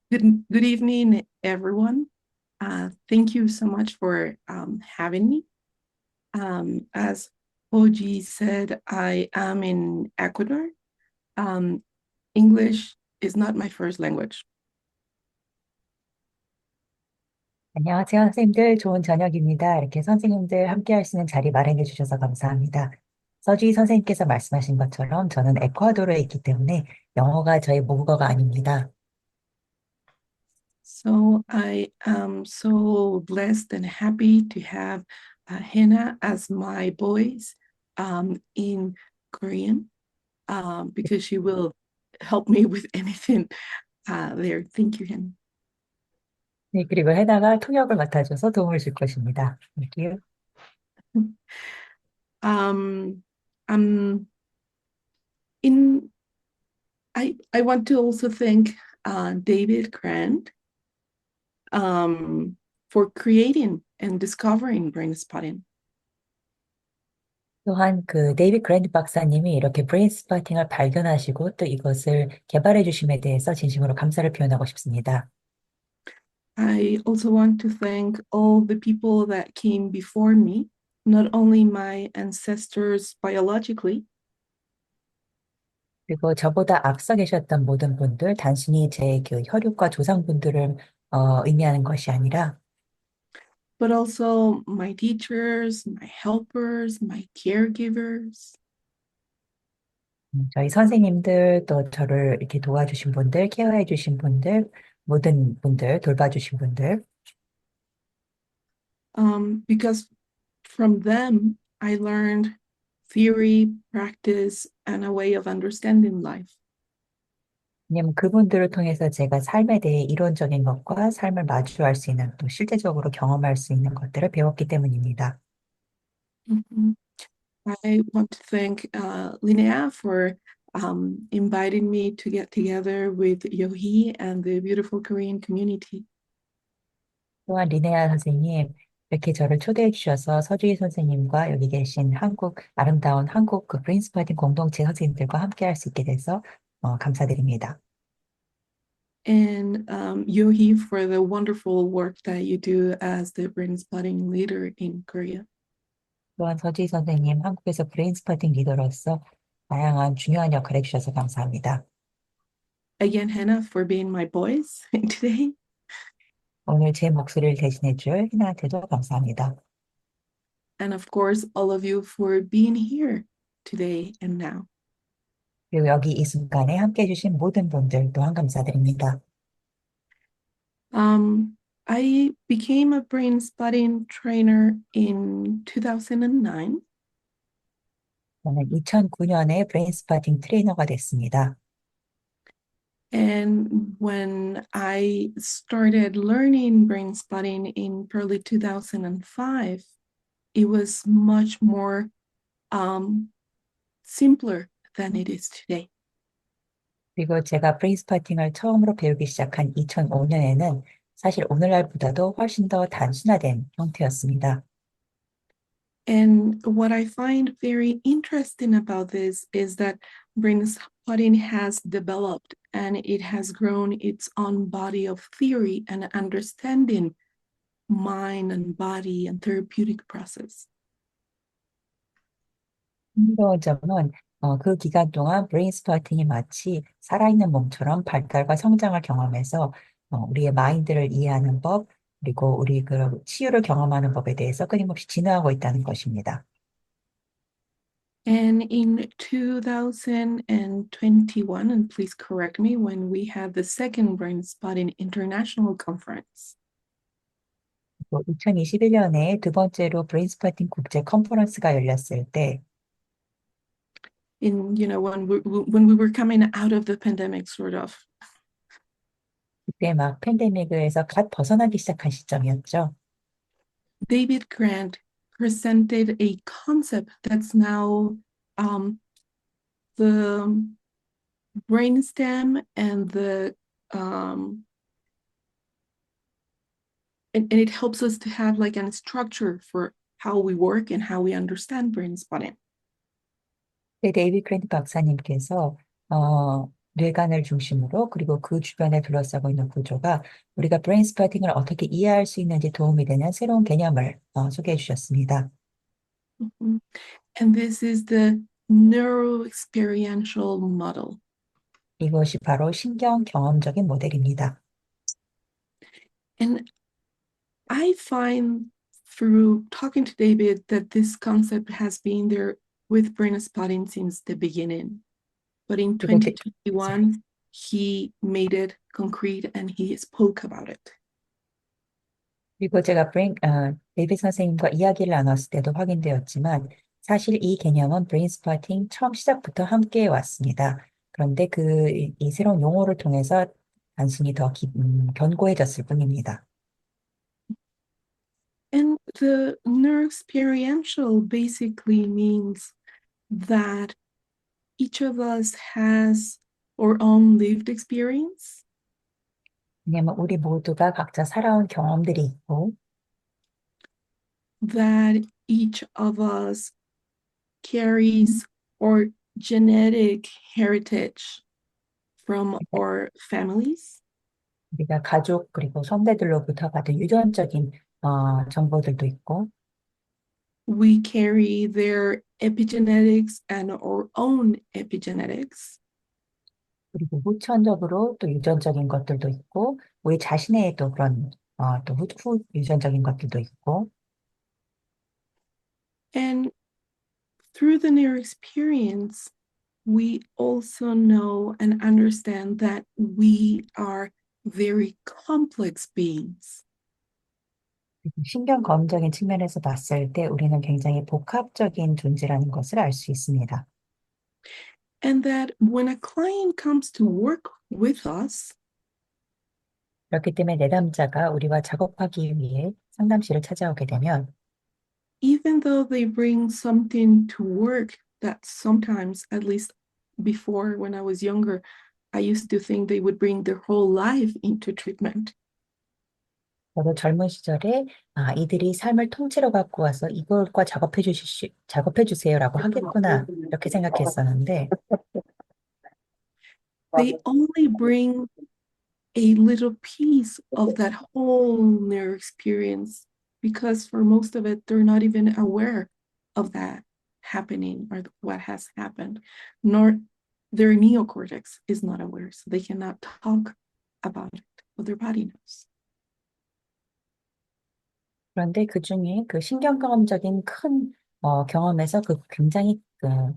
Good evening, everyone. Thank you so much for having me. As OG said, I am in Ecuador. Um, English is not my first language. 안녕하세요, 선생님들. 좋은 저녁입니다. 이렇게 선생님들 함께 할 수 있는 자리 마련해 주셔서 감사합니다. 서지 선생님께서 말씀하신 것처럼 저는 에콰도르에 있기 때문에 영어가 저희 모국어가 아닙니다. So I am so blessed and happy to have Hannah as my voice in Korean because she will help me with anything there. Thank you, Hannah. 네, 그리고 해나가 통역을 맡아줘서 도움을 줄 것입니다. Thank you. Um, I'm in I want to also thank David Grant for creating and discovering brain spotting. 또한 그 데이빗 그랜드 박사님이 이렇게 브레인 스파팅을 발견하시고 또 이것을 개발해 주심에 대해서 진심으로 감사를 표현하고 싶습니다. I also want to thank all the people that came before me, not only my ancestors biologically, 그리고 저보다 앞서 계셨던 모든 분들, 단순히 제 그 혈육과 조상분들을 의미하는 것이 아니라 but also my teachers, my helpers, my caregivers. 저희 선생님들, 또 저를 이렇게 도와주신 분들, 케어해 주신 분들, 모든 분들, 돌봐주신 분들. Because from them, I learned theory, practice, and a way of understanding life. 왜냐면 그분들을 통해서 제가 삶에 대해 이론적인 것과 삶을 마주할 수 있는 또 실제적으로 경험할 수 있는 것들을 배웠기 때문입니다. Mhm. I want to thank Linnea for inviting me to get together with Yohee and the beautiful Korean community. 또한 리네아 선생님, 이렇게 저를 초대해 주셔서 서주희 선생님과 여기 계신 아름다운 한국 그 브레인스 파팅 공동체 선생님들과 함께 할 수 있게 돼서 감사드립니다. And Yohee for the wonderful work that you do as the brain spotting leader in Korea. 또한 서주희 선생님, 한국에서 브레인스 파팅 리더로서 다양한 중요한 역할을 해주셔서 감사합니다. Again, Hannah, for being my voice today. 오늘 제 목소리를 대신해 줄 희나한테도 감사합니다. And of course, all of you for being here today and now. 그리고 여기 이 순간에 함께 해주신 모든 분들 또한 감사드립니다. Um, I became a brain spotting trainer in 2009. 저는 2009년에 브레인스 파팅 트레이너가 됐습니다. And when I started learning brain spotting in early 2005, it was much more simpler than it is today. 그리고 제가 브레인스 파팅을 처음으로 배우기 시작한 2005년에는 사실 오늘날보다도 훨씬 더 단순화된 형태였습니다. And what I find very interesting about this is that brain spotting has developed and it has grown its own body of theory and understanding mind and body and therapeutic process. 흥미로운 점은 그 기간 동안 브레인 스파팅이 마치 살아있는 몸처럼 발달과 성장을 경험해서 우리의 마인드를 이해하는 법, 그리고 우리 그 치유를 경험하는 법에 대해서 끊임없이 진화하고 있다는 것입니다. And in 2021, and please correct me, when we had the second brain spotting international conference, 2021년에 두 번째로 브레인 스파팅 국제 컨퍼런스가 열렸을 때 in when we were coming out of the pandemic, sort of, 그때 막 팬데믹에서 갓 벗어나기 시작한 시점이었죠. David Grant presented a concept that's now the brainstem and the and it helps us to have like a structure for how we work and how we understand brain spotting. 데이비드 크랜드 박사님께서 어, 뇌관을 중심으로 그리고 그 주변에 둘러싸고 있는 구조가 우리가 브레인 스파팅을 어떻게 이해할 수 있는지 도움이 되는 새로운 개념을 소개해 주셨습니다. Mhm. And this is the neuroexperiential model. 이것이 바로 신경 경험적인 모델입니다. And I find through talking to David that this concept has been there with brain spotting since the beginning. But in 그리고 2021, he made it concrete and he spoke about it. 그리고 제가 데이빗 선생님과 이야기를 나눴을 때도 확인되었지만 사실 이 개념은 브레인 스파팅 처음 시작부터 함께 왔습니다. 그런데 이 새로운 용어를 통해서 단순히 더 견고해졌을 뿐입니다. And the neuroexperiential basically means that each of us has our own lived experience, 왜냐하면 우리 모두가 각자 살아온 경험들이 있고 that each of us carries our genetic heritage from our families. 우리가 가족 그리고 선배들로부터 받은 유전적인 정보들도 있고 We carry their epigenetics and our own epigenetics. 그리고 후천적으로 또 유전적인 것들도 있고 우리 자신의 또 그런 또 후 유전적인 것들도 있고 And through the near experience, we also know and understand that we are very complex beings. 신경 검적인 측면에서 봤을 때 우리는 굉장히 복합적인 존재라는 것을 알 수 있습니다. And that when a client comes to work with us, 그렇기 때문에 내담자가 우리와 작업하기 위해 상담실을 찾아오게 되면 even though they bring something to work that sometimes, at least before when I was younger, I used to think they would bring their whole life into treatment. 저도 젊은 시절에 이들이 삶을 통째로 갖고 와서 이것과 작업해 주세요라고 하겠구나 이렇게 생각했었는데 They only bring a little piece of that whole near experience because for most of it, they're not even aware of that happening or what has happened, nor their neocortex is not aware, so they cannot talk about it, but their body knows. 그런데 그중에 그 신경경험적인 큰 경험에서 그 굉장히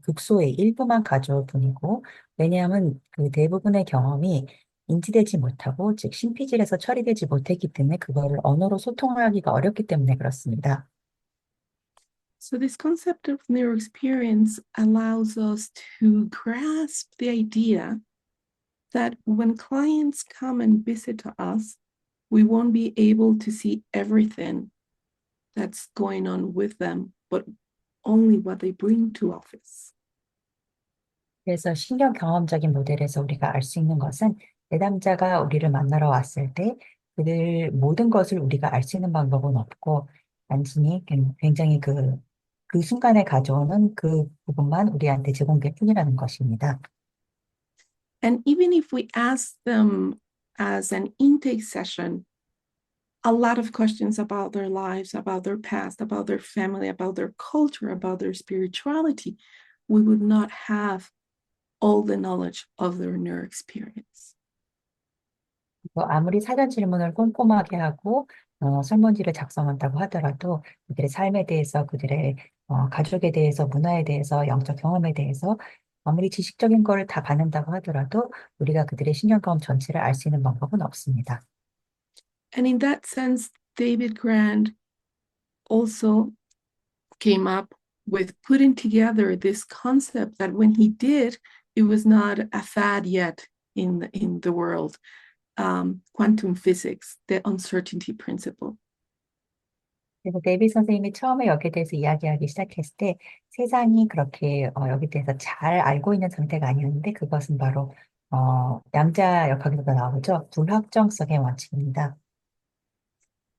극소의 일부만 가져올 뿐이고 왜냐하면 그 대부분의 경험이 인지되지 못하고 즉 신피질에서 처리되지 못했기 때문에 그거를 언어로 소통하기가 어렵기 때문에 그렇습니다. So this concept of near experience allows us to grasp the idea that when clients come and visit us, we won't be able to see everything that's going on with them, but only what they bring to office. 그래서 신경 경험적인 모델에서 우리가 알 수 있는 것은 내담자가 우리를 만나러 왔을 때 그들 모든 것을 우리가 알 수 있는 방법은 없고 단순히 굉장히 그 순간에 가져오는 그 부분만 우리한테 제공될 뿐이라는 것입니다. And even if we ask them as an intake session, a lot of questions about their lives, about their past, about their family, about their culture, about their spirituality, we would not have all the knowledge of their near experience. 아무리 사전 질문을 꼼꼼하게 하고 설문지를 작성한다고 하더라도 그들의 삶에 대해서 그들의 가족에 대해서 문화에 대해서 영적 경험에 대해서 아무리 지식적인 거를 다 받는다고 하더라도 우리가 그들의 신경 경험 전체를 알 수 있는 방법은 없습니다. And in that sense, David Grant also came up with putting together this concept that when he did, it was not a fad yet in the world. Quantum physics, the uncertainty principle. 그래서 데이비 선생님이 처음에 여기에 대해서 이야기하기 시작했을 때 세상이 그렇게 여기에 대해서 잘 알고 있는 상태가 아니었는데 그것은 바로 양자 역학에서도 나오죠. 불확정성의 원칙입니다.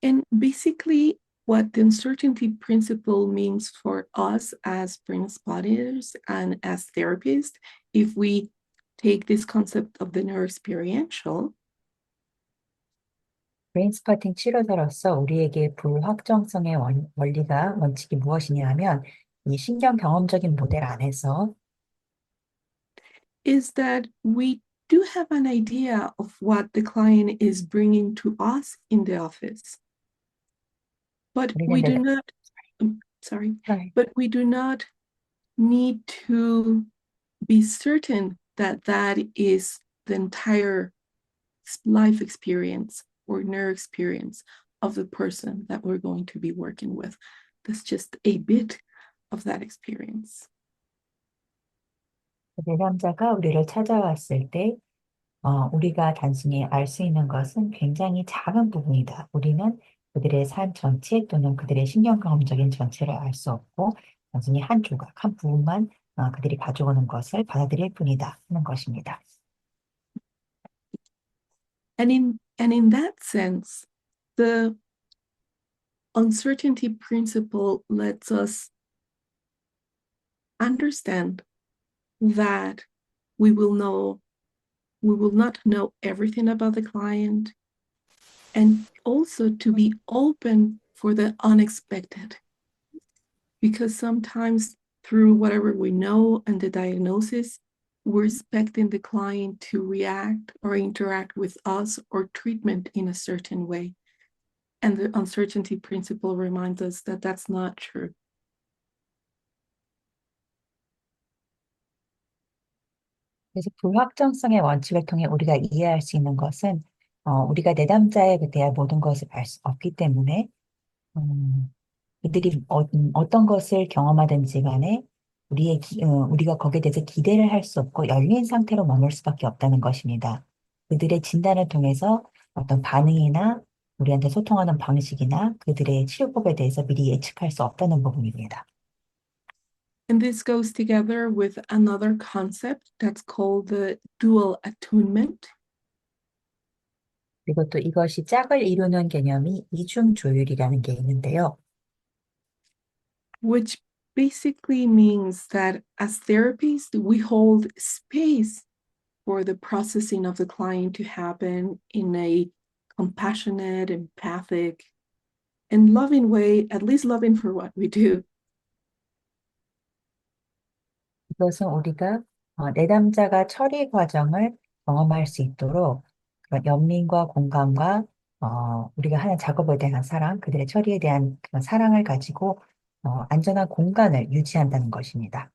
And basically, what the uncertainty principle means for us as brain spotters and as therapists, if we take this concept of the neuroexperiential, 브레인 스파팅 치료자로서 우리에게 불확정성의 원리가 원칙이 무엇이냐 하면 이 신경 경험적인 모델 안에서 is that we do have an idea of what the client is bringing to us in the office, but 우리는 we do 내가 not, sorry, 네. but we do not need to be certain that that is the entire life experience or neuro experience of the person that we're going to be working with. That's just a bit of that experience. 내담자가 우리를 찾아왔을 때 우리가 단순히 알 수 있는 것은 굉장히 작은 부분이다. 우리는 그들의 삶 전체 또는 그들의 신경 경험적인 전체를 알 수 없고 단순히 한 조각, 한 부분만 그들이 가져오는 것을 받아들일 뿐이다 하는 것입니다. And in that sense, the uncertainty principle lets us understand that we will not know everything about the client, and also to be open for the unexpected, because sometimes through whatever we know and the diagnosis, we're expecting the client to react or interact with us or treatment in a certain way. And the uncertainty principle reminds us that that's not true. 그래서 불확정성의 원칙을 통해 우리가 이해할 수 있는 것은 우리가 내담자에 대한 모든 것을 알 수 없기 때문에 이들이 어떤 것을 경험하든지 간에 우리가 거기에 대해서 기대를 할 수 없고 열린 상태로 머물 수밖에 없다는 것입니다. 그들의 진단을 통해서 어떤 반응이나 우리한테 소통하는 방식이나 그들의 치료법에 대해서 미리 예측할 수 없다는 부분입니다. And this goes together with another concept that's called the dual attunement. 그리고 또 이것이 짝을 이루는 개념이 이중 조율이라는 게 있는데요. Which basically means that as therapists, we hold space for the processing of the client to happen in a compassionate, empathic, and loving way, at least loving for what we do. 이것은 우리가 내담자가 처리 과정을 경험할 수 있도록 그런 연민과 공감과 우리가 하는 작업에 대한 사랑, 그들의 처리에 대한 그런 사랑을 가지고 안전한 공간을 유지한다는 것입니다.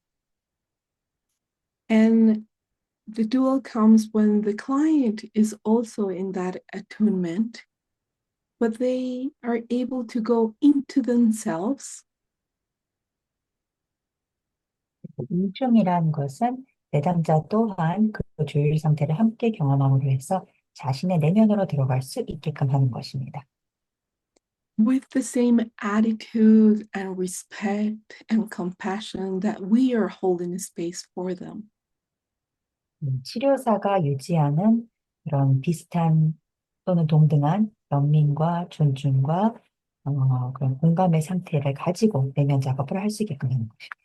And the dual comes when the client is also in that attunement, but they are able to go into themselves. 이중이라는 것은 내담자 또한 그 조율 상태를 함께 경험함으로 해서 자신의 내면으로 들어갈 수 있게끔 하는 것입니다. With the same attitude and respect and compassion that we are holding a space for them. 치료사가 유지하는 그런 비슷한 또는 동등한 연민과 존중과 그런 공감의 상태를 가지고 내면 작업을 할 수 있게끔 하는 것입니다.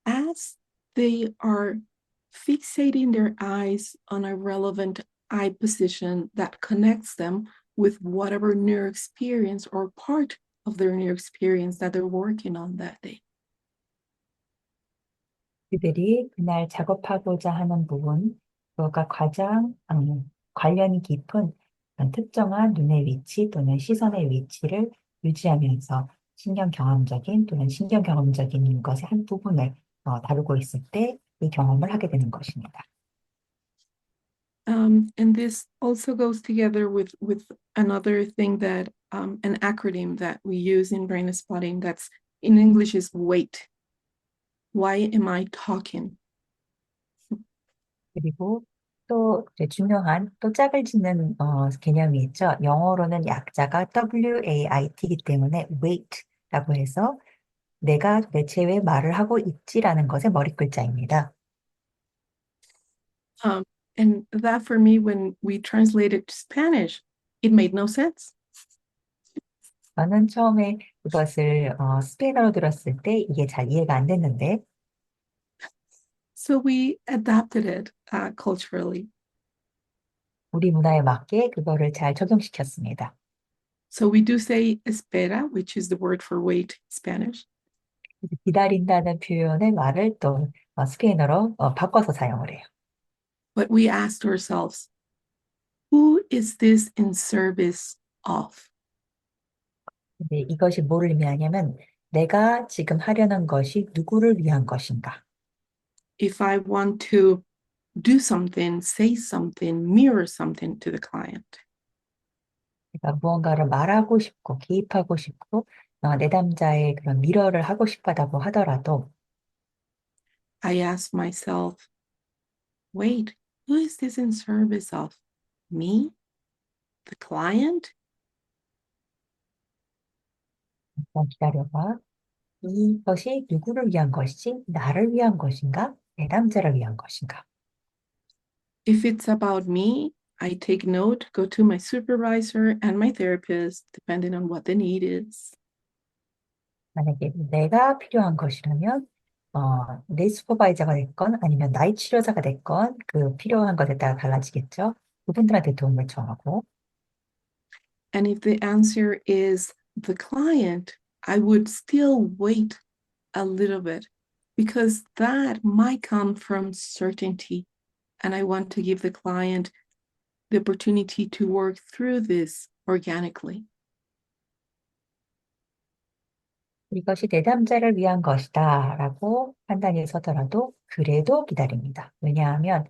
As they are fixating their eyes on a relevant eye position that connects them with whatever neuro experience or part of their neuro experience that they're working on that day. 그들이 그날 작업하고자 하는 부분, 그가 가장 관련이 깊은 그런 특정한 눈의 위치 또는 시선의 위치를 유지하면서 신경 경험적인 또는 신경 경험적인 것의 한 부분을 다루고 있을 때 이 경험을 하게 되는 것입니다. And this also goes together with another thing that an acronym that we use in brain spotting that's in English is WAIT. Why am I talking? 그리고 또 이제 중요한 또 짝을 짓는 개념이 있죠. 영어로는 약자가 WAIT이기 때문에 wait라고 해서 내가 도대체 왜 말을 하고 있지라는 것의 머리 글자입니다. And that for me, when we translated to Spanish, it made no sense. 저는 처음에 그것을 스페인어로 들었을 때 이게 잘 이해가 안 됐는데 So we adapted it culturally. 우리 문화에 맞게 그거를 잘 적용시켰습니다. So we do say espera, which is the word for wait in Spanish. 기다린다는 표현의 말을 또 스페인어로 바꿔서 사용을 해요. But we asked ourselves, who is this in service of? 근데 이것이 뭐를 의미하냐면 내가 지금 하려는 것이 누구를 위한 것인가? If I want to do something, say something, mirror something to the client, 내가 무언가를 말하고 싶고 개입하고 싶고 내담자의 그런 미러를 하고 싶다고 하더라도 I ask myself, wait, who is this in service of? Me? The client? 잠깐 기다려봐. 이것이 누구를 위한 것이지? 나를 위한 것인가? 내담자를 위한 것인가? If it's about me, I take note, go to my supervisor and my therapist, depending on what the need is. 만약에 내가 필요한 것이라면 내 슈퍼바이저가 됐건 아니면 나의 치료자가 됐건 그 필요한 것에 따라 달라지겠죠. 그분들한테 도움을 청하고 And if the answer is the client, I would still wait a little bit because that might come from certainty. And I want to give the client the opportunity to work through this organically. 이것이 내담자를 위한 것이다라고 판단이 서더라도 그래도 기다립니다. 왜냐하면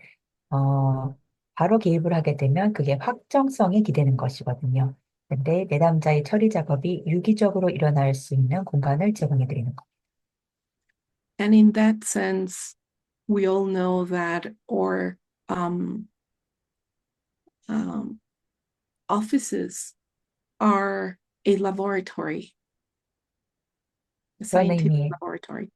바로 개입을 하게 되면 그게 확정성이 기대는 것이거든요. 근데 내담자의 처리 작업이 유기적으로 일어날 수 있는 공간을 제공해 드리는 것. And in that sense, we all know that our um, um, offices are a laboratory, a 그런 scientific 의미, laboratory.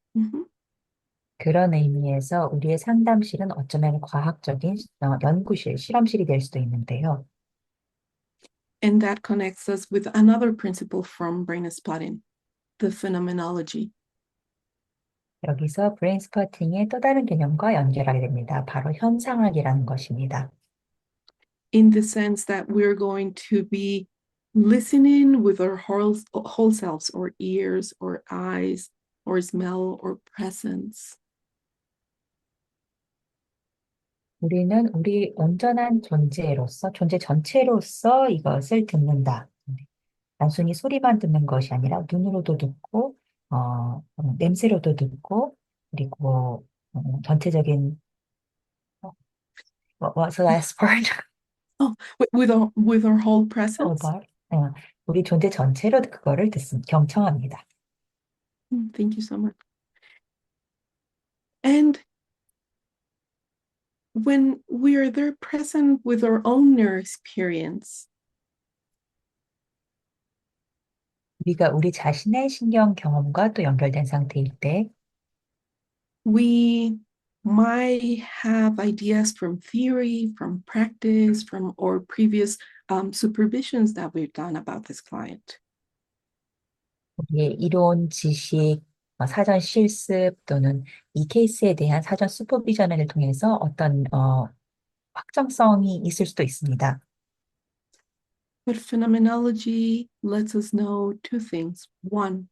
그런 의미에서 우리의 상담실은 어쩌면 과학적인 연구실, 실험실이 될 수도 있는데요. And that connects us with another principle from brain spotting, the phenomenology. 여기서 브레인 스퍼팅의 또 다른 개념과 연결하게 됩니다. 바로 현상학이라는 것입니다. In the sense that we're going to be listening with our whole selves, or ears, or eyes, or smell, or presence. 우리는 우리 온전한 존재로서, 존재 전체로서 이것을 듣는다. 단순히 소리만 듣는 것이 아니라 눈으로도 듣고, 냄새로도 듣고, 그리고 전체적인, what was the last part? Oh, with our whole presence. 우리 존재 전체로 그거를 경청합니다. Thank you so much. And when we are there present with our own neural experience, 우리가 우리 자신의 신경 경험과 또 연결된 상태일 때, we might have ideas from theory, from practice, from our previous supervisions that we've done about this client. 우리의 이론, 지식, 사전 실습 또는 이 케이스에 대한 사전 슈퍼비전을 통해서 어떤 확정성이 있을 수도 있습니다. But phenomenology lets us know two things. One,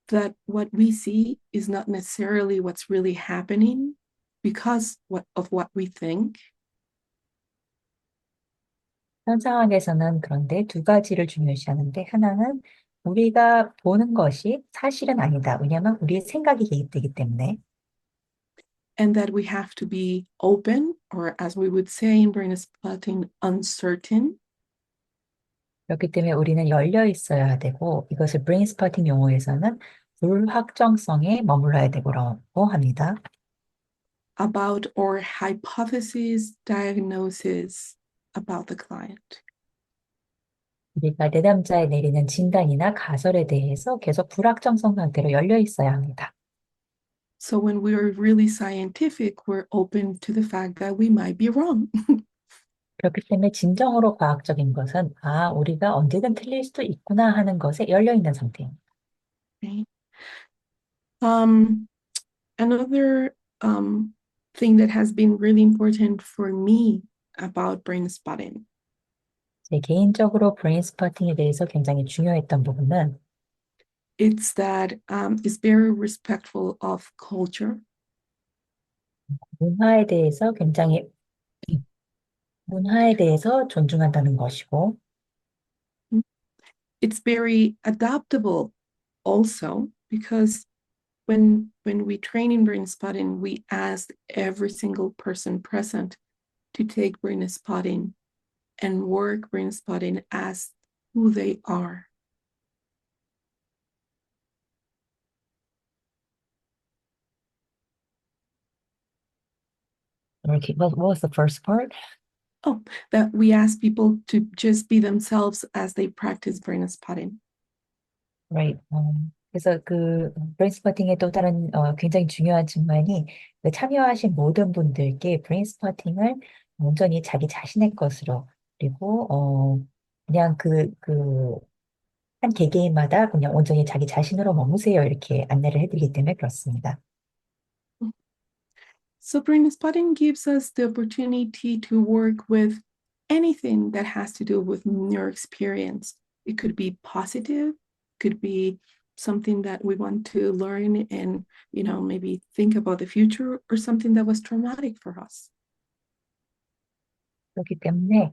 that what we see is not necessarily what's really happening because of what we think. 현상학에서는 그런데 두 가지를 중요시하는데 하나는 우리가 보는 것이 사실은 아니다. 왜냐하면 우리의 생각이 개입되기 때문에 And that we have to be open, or as we would say in brain spotting, uncertain. 그렇기 때문에 우리는 열려 있어야 되고 이것을 브레인 스퍼팅 용어에서는 불확정성에 머물러야 되고 합니다. About our hypothesis, diagnosis about the client. 우리가 내담자에 내리는 진단이나 가설에 대해서 계속 불확정성 상태로 열려 있어야 합니다. So when we are really scientific, we're open to the fact that we might be wrong. 그렇기 때문에 진정으로 과학적인 것은 우리가 언제든 틀릴 수도 있구나 하는 것에 열려 있는 상태입니다. Okay. Another thing that has been really important for me about brain spotting. 제 개인적으로 브레인 스퍼팅에 대해서 굉장히 중요했던 부분은 It's that it's very respectful of culture. 문화에 대해서 굉장히 문화에 대해서 존중한다는 것이고 It's very adaptable also because when we train in brain spotting, we ask every single person present to take brain spotting and work brain spotting as who they are. what was the first part? Oh, that we ask people to just be themselves as they practice brain spotting. Right. 그래서 그 브레인 스퍼팅의 또 다른 굉장히 중요한 측면이 그 참여하신 모든 분들께 브레인 스퍼팅을 온전히 자기 자신의 것으로 그리고 그냥 한 개개인마다 그냥 온전히 자기 자신으로 머무세요 이렇게 안내를 해드리기 때문에 그렇습니다. So brain spotting gives us the opportunity to work with anything that has to do with your experience. It could be positive, could be something that we want to learn and maybe think about the future, or something that was traumatic for us. 그렇기 때문에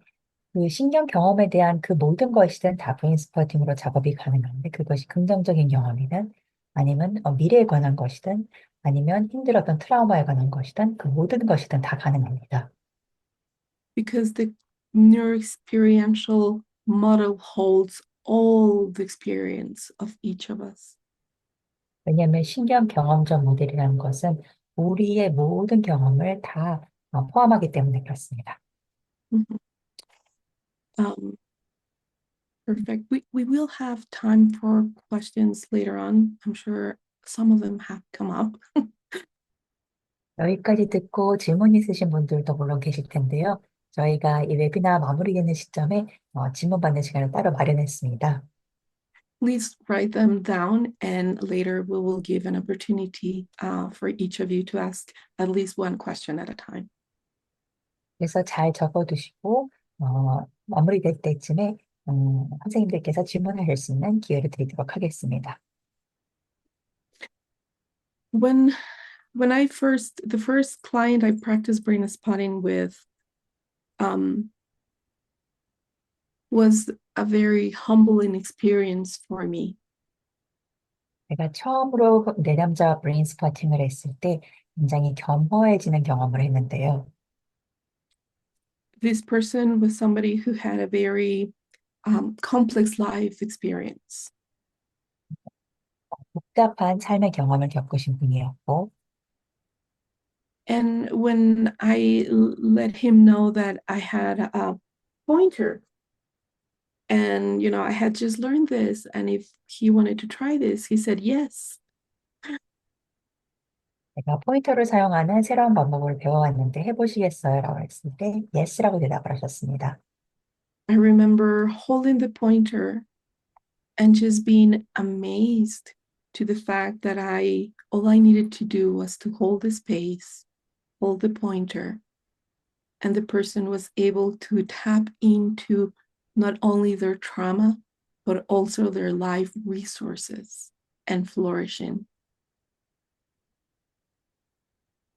그 신경 경험에 대한 그 모든 것이든 다 브레인 스퍼팅으로 작업이 가능한데 그것이 긍정적인 경험이든 아니면 미래에 관한 것이든 아니면 힘들었던 트라우마에 관한 것이든 그 모든 것이든 다 가능합니다. Because the neuroexperiential model holds all the experience of each of us. 왜냐하면 신경 경험적 모델이라는 것은 우리의 모든 경험을 다 포함하기 때문에 그렇습니다. Mhm. Um, Perfect. We will have time for questions later on. I'm sure some of them have come up. 여기까지 듣고 질문 있으신 분들도 물론 계실 텐데요. 저희가 이 웨비나 마무리되는 시점에 질문 받는 시간을 따로 마련했습니다. Please write them down, and later we will give an opportunity for each of you to ask at least one question at a time. 그래서 잘 적어두시고 마무리될 때쯤에 선생님들께서 질문하실 수 있는 기회를 드리도록 하겠습니다. When the first client I practiced brain spotting with was a very humbling experience for me. 제가 처음으로 내담자 브레인 스퍼팅을 했을 때 굉장히 겸허해지는 경험을 했는데요. This person was somebody who had a very complex life experience. 복잡한 삶의 경험을 겪으신 분이었고 And when I let him know that I had a pointer, and I had just learned this, and if he wanted to try this, he said yes. 제가 포인터를 사용하는 새로운 방법을 배워왔는데 해보시겠어요? 라고 했을 때 yes라고 대답을 하셨습니다. I remember holding the pointer and just being amazed to the fact that all I needed to do was to hold the space, hold the pointer, and the person was able to tap into not only their trauma, but also their life resources and flourishing.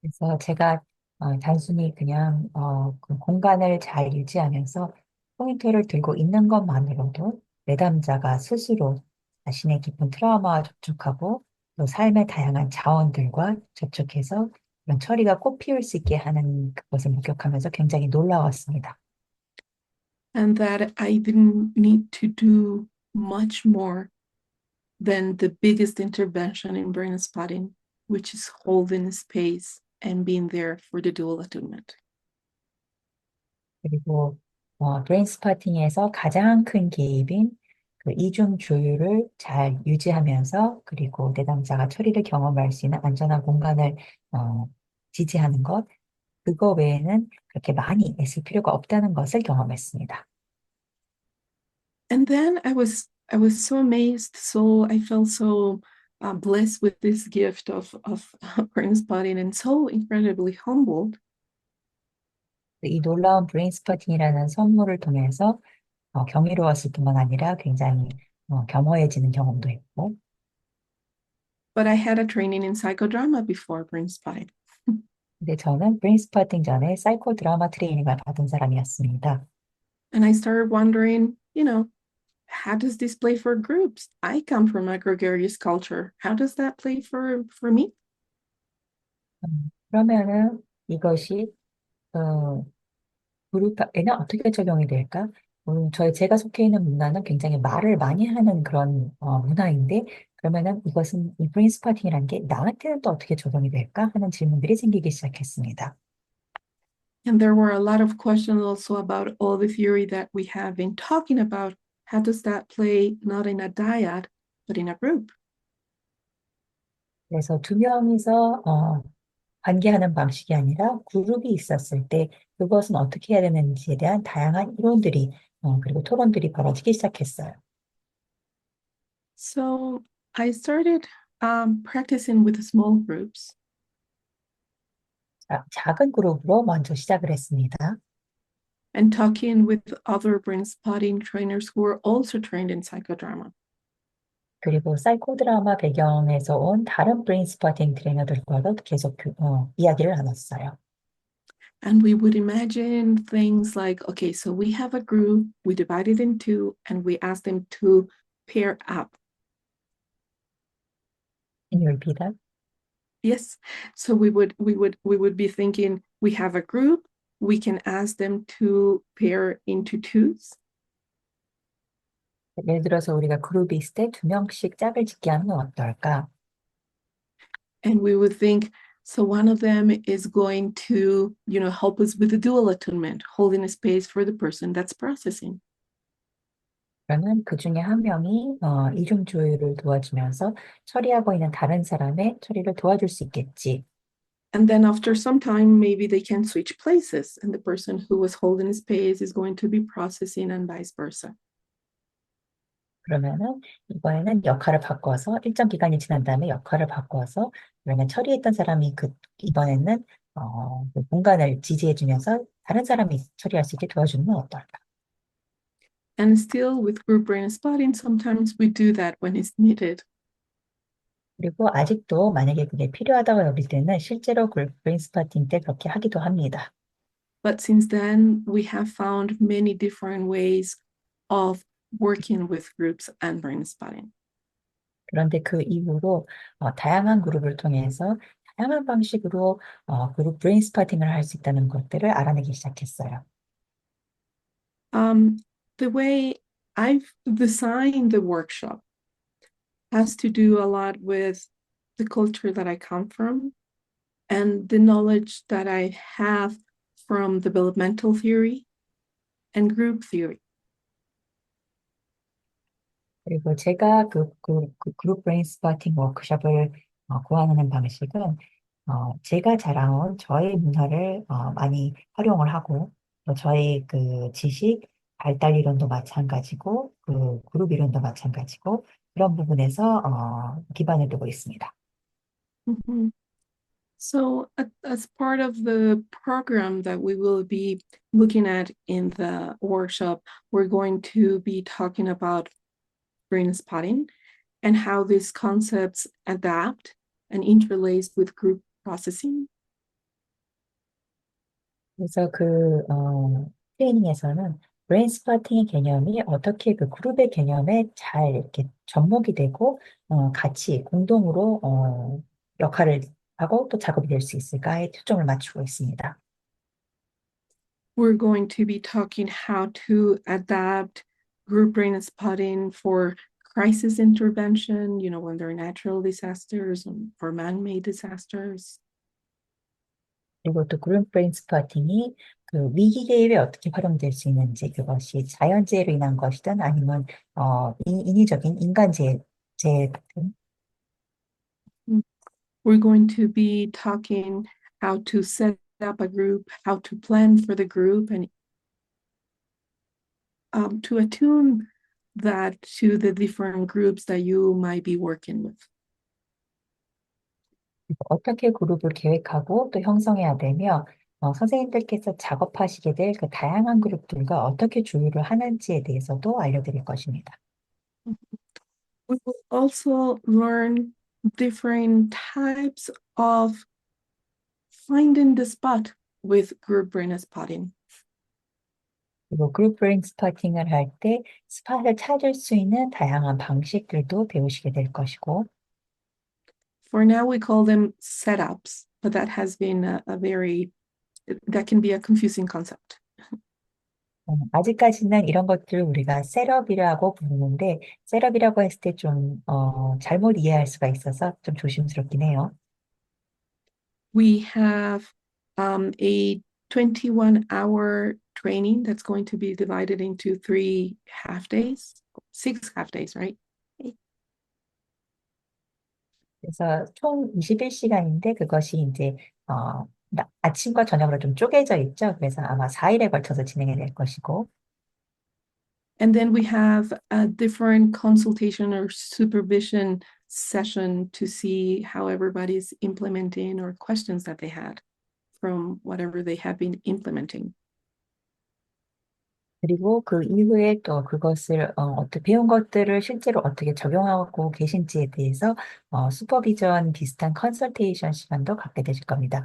그래서 제가 단순히 그냥 그 공간을 잘 유지하면서 포인터를 들고 있는 것만으로도 내담자가 스스로 자신의 깊은 트라우마와 접촉하고 또 삶의 다양한 자원들과 접촉해서 그런 처리가 꽃피울 수 있게 하는 그것을 목격하면서 굉장히 놀라웠습니다. And that I didn't need to do much more than the biggest intervention in brain spotting, which is holding space and being there for the dual attunement. 그리고 브레인 스파팅에서 가장 큰 개입인 그 이중 조율을 잘 유지하면서 그리고 내담자가 처리를 경험할 수 있는 안전한 공간을 지지하는 것, 그거 외에는 그렇게 많이 애쓸 필요가 없다는 것을 경험했습니다. And then I was so amazed, I felt so blessed with this gift of brain spotting and so incredibly humbled. 이 놀라운 브레인 스퍼팅이라는 선물을 통해서 경이로웠을 뿐만 아니라 굉장히 겸허해지는 경험도 했고, But I had a training in psychodrama before brain spotting. 근데 저는 브레인 스퍼팅 전에 사이코 드라마 트레이닝을 받은 사람이었습니다. And I started wondering, how does this play for groups? I come from a gregarious culture. How does that play for me? 그러면은 이것이 그룹에는 어떻게 적용이 될까? 제가 속해 있는 문화는 굉장히 말을 많이 하는 그런 문화인데, 그러면은 이것은 이 브레인 스파팅이라는 게 나한테는 또 어떻게 적용이 될까? 하는 질문들이 생기기 시작했습니다. And there were a lot of questions also about all the theory that we have been talking about. How does that play not in a dyad, but in a group? 그래서 두 명이서 관계하는 방식이 아니라 그룹이 있었을 때 그것은 어떻게 해야 되는지에 대한 다양한 이론들이 그리고 토론들이 벌어지기 시작했어요. So I started practicing with small groups. 작은 그룹으로 먼저 시작을 했습니다. And talking with other brain spotting trainers who were also trained in psychodrama. 그리고 사이코 드라마 배경에서 온 다른 브레인 스포팅 트레이너들과도 계속 이야기를 나눴어요. And we would imagine things like, okay, so we have a group, we divide it in two, and we ask them to pair up. Can you repeat that? Yes. So we would be thinking we have a group, we can ask them to pair into twos. 예를 들어서 우리가 그룹이 있을 때 두 명씩 짝을 짓게 하면 어떨까? And we would think, so one of them is going to, help us with the dual attunement, holding a space for the person that's processing. 그러면 그 중에 한 명이 이중 조율을 도와주면서 처리하고 있는 다른 사람의 처리를 도와줄 수 있겠지. And then after some time, maybe they can switch places, and the person who was holding space is going to be processing, and vice versa. 그러면은 이번에는 역할을 바꿔서 일정 기간이 지난 다음에 역할을 바꿔서 그러면 처리했던 사람이 이번에는 그 공간을 지지해주면서 다른 사람이 처리할 수 있게 도와주는 건 어떨까? And still, with group brain spotting, sometimes we do that when it's needed. 그리고 아직도 만약에 그게 필요하다고 여길 때는 실제로 브레인 스파팅 때 그렇게 하기도 합니다. But since then, we have found many different ways of working with groups and brain spotting. 그런데 그 이후로 다양한 그룹을 통해서 다양한 방식으로 그룹 브레인 스파팅을 할 수 있다는 것들을 알아내기 시작했어요. The way I've designed the workshop has to do a lot with the culture that I come from and the knowledge that I have from developmental theory and group theory. 그리고 제가 그 그룹 브레인 스파팅 워크숍을 고안하는 방식은 제가 자라온 저의 문화를 많이 활용을 하고 또 저의 그 지식, 발달 이론도 마찬가지고 그 그룹 이론도 마찬가지고 그런 부분에서 기반을 두고 있습니다. Mhm. So, as part of the program that we will be looking at in the workshop, we're going to be talking about brain spotting and how these concepts adapt and interlace with group processing. 그래서 트레이닝에서는 브레인 스파팅의 개념이 어떻게 그 그룹의 개념에 잘 이렇게 접목이 되고 같이 공동으로 역할을 하고 또 작업이 될 수 있을까에 초점을 맞추고 있습니다. We're going to be talking how to adapt group brain spotting for crisis intervention, when there are natural disasters and for man-made disasters. 그리고 또 그룹 브레인 스파팅이 그 위기 대응에 어떻게 활용될 수 있는지 그것이 자연재해로 인한 것이든 아니면 인위적인 재해 같은 We're going to be talking how to set up a group, how to plan for the group, and to attune that to the different groups that you might be working with. 어떻게 그룹을 계획하고 또 형성해야 되며, 선생님들께서 작업하시게 될 그 다양한 그룹들과 어떻게 조율을 하는지에 대해서도 알려드릴 것입니다. We will also learn different types of finding the spot with group brain spotting. 그리고 그룹 브레인 스파팅을 할 때 스팟을 찾을 수 있는 다양한 방식들도 배우시게 될 것이고, For now, we call them setups, but that has been that can be a confusing concept. 아직까지는 이런 것들을 우리가 셋업이라고 부르는데, 셋업이라고 했을 때 좀, 잘못 이해할 수가 있어서 좀 조심스럽긴 해요. We have a 21-hour training that's going to be divided into 3 half days, 6 half days, right? 그래서 총 21시간인데 그것이 이제, 아침과 저녁으로 좀 쪼개져 있죠. 그래서 아마 4일에 걸쳐서 진행이 될 것이고, And then we have a different consultation or supervision session to see how everybody's implementing or questions that they had from whatever they have been implementing. 그리고 그 이후에 또 그것을, 어떻게 배운 것들을 실제로 어떻게 적용하고 계신지에 대해서, 슈퍼비전 비슷한 컨설테이션 시간도 갖게 되실 겁니다.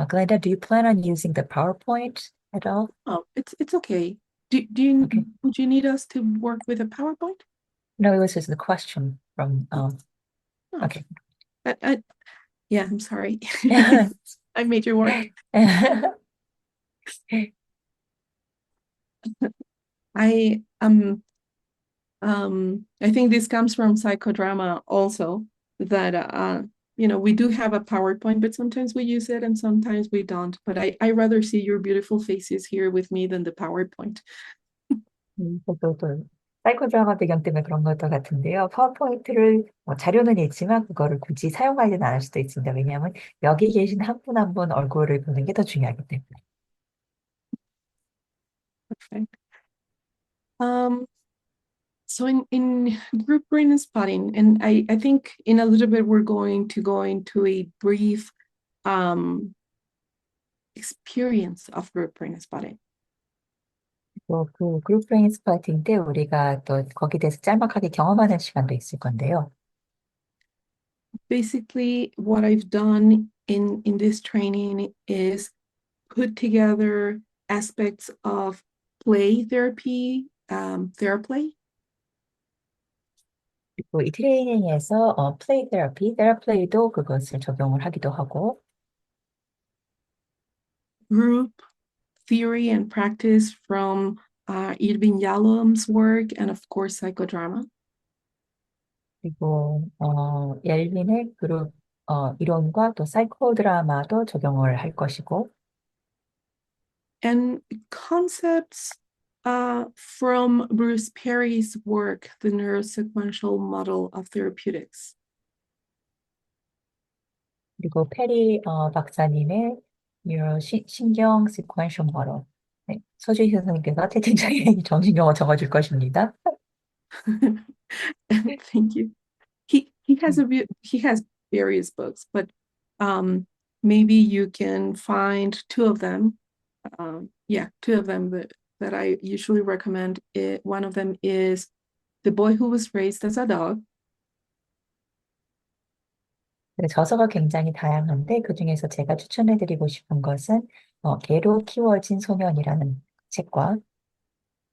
Glenda, do you plan on using the PowerPoint at all? Oh, it's okay. Do you Okay. would you need us to work with a PowerPoint? No, it was just the question from, Oh, okay. yeah, I'm sorry. I made your work. I I think this comes from psychodrama also, that we do have a PowerPoint, but sometimes we use it and sometimes we don't. But I rather see your beautiful faces here with me than the PowerPoint. 또 사이코 드라마 배경 때문에 그런 것도 같은데요. 파워포인트를 자료는 있지만 그거를 굳이 사용하지는 않을 수도 있습니다. 왜냐하면 여기 계신 한 분 한 분 얼굴을 보는 게 더 중요하기 때문에. Perfect. So in group brain spotting, and I think in a little bit we're going to go into a brief experience of group brain spotting. 그 그룹 브레인 스파팅 때 우리가 또 거기에 대해서 짤막하게 경험하는 시간도 있을 건데요. Basically, what I've done in this training is put together aspects of play therapy, theraplay, 그리고 이 트레이닝에서 플레이 테라피, 테라플레이도 그것을 적용을 하기도 하고, group theory and practice from Irving Yalom's work, and of course, psychodrama. 그리고 옐린의 그룹 이론과 또 사이코 드라마도 적용을 할 것이고, And concepts from Bruce Perry's work, The Neurosequential Model of Therapeutics. 그리고 페리 박사님의 신경 시퀀셜 모델. 네, 서주희 선생님께서 채팅창에 정신 용어 적어줄 것입니다. Thank you. He has various books, but um, maybe you can find two of them. Yeah, two of them that I usually recommend. One of them is The Boy Who Was Raised as a Dog. 네, 저서가 굉장히 다양한데 그중에서 제가 추천해드리고 싶은 것은 개로 키워진 소년이라는 책과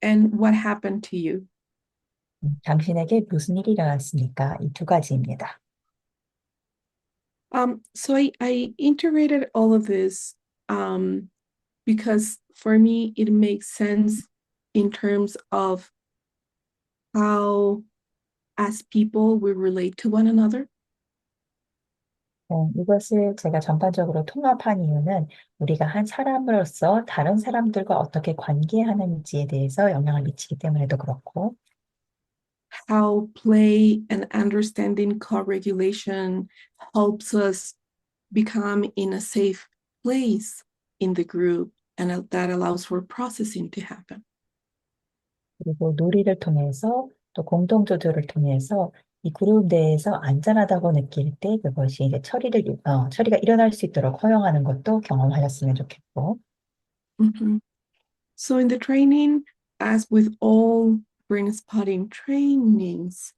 And What Happened to You. 당신에게 무슨 일이 일어났습니까? 이 두 가지입니다. So I integrated all of this because for me it makes sense in terms of how as people we relate to one another. 이것을 제가 전반적으로 통합한 이유는 우리가 한 사람으로서 다른 사람들과 어떻게 관계하는지에 대해서 영향을 미치기 때문에도 그렇고, How play and understanding co-regulation helps us become in a safe place in the group, and that allows for processing to happen. 그리고 놀이를 통해서 또 공동조절을 통해서 이 그룹 내에서 안전하다고 느낄 때 그것이 이제 처리가 일어날 수 있도록 허용하는 것도 경험하셨으면 좋겠고, Mhm. So in the training, as with all brain spotting trainings,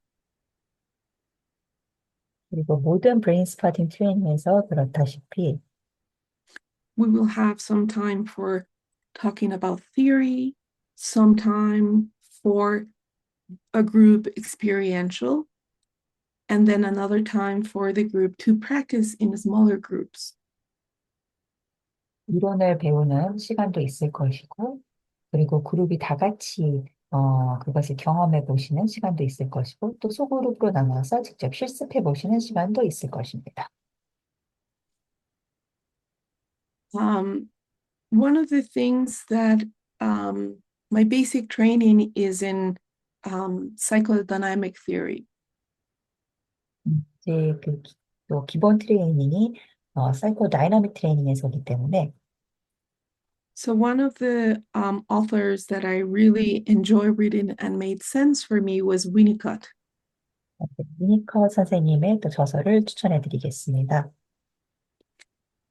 그리고 모든 브레인 스파팅 트레이닝에서 그렇다시피 we will have some time for talking about theory, some time for a group experiential, and then another time for the group to practice in smaller groups. 이론을 배우는 시간도 있을 것이고, 그리고 그룹이 다 같이 그것을 경험해 보시는 시간도 있을 것이고, 또 소그룹으로 나눠서 직접 실습해 보시는 시간도 있을 것입니다. Um, one of the things that my basic training is in psychodynamic theory. 이제 또 기본 트레이닝이 사이코 다이나믹 트레이닝에서기 때문에 So one of the authors that I really enjoy reading and made sense for me was Winnicott. 미니커 선생님의 또 저서를 추천해 드리겠습니다.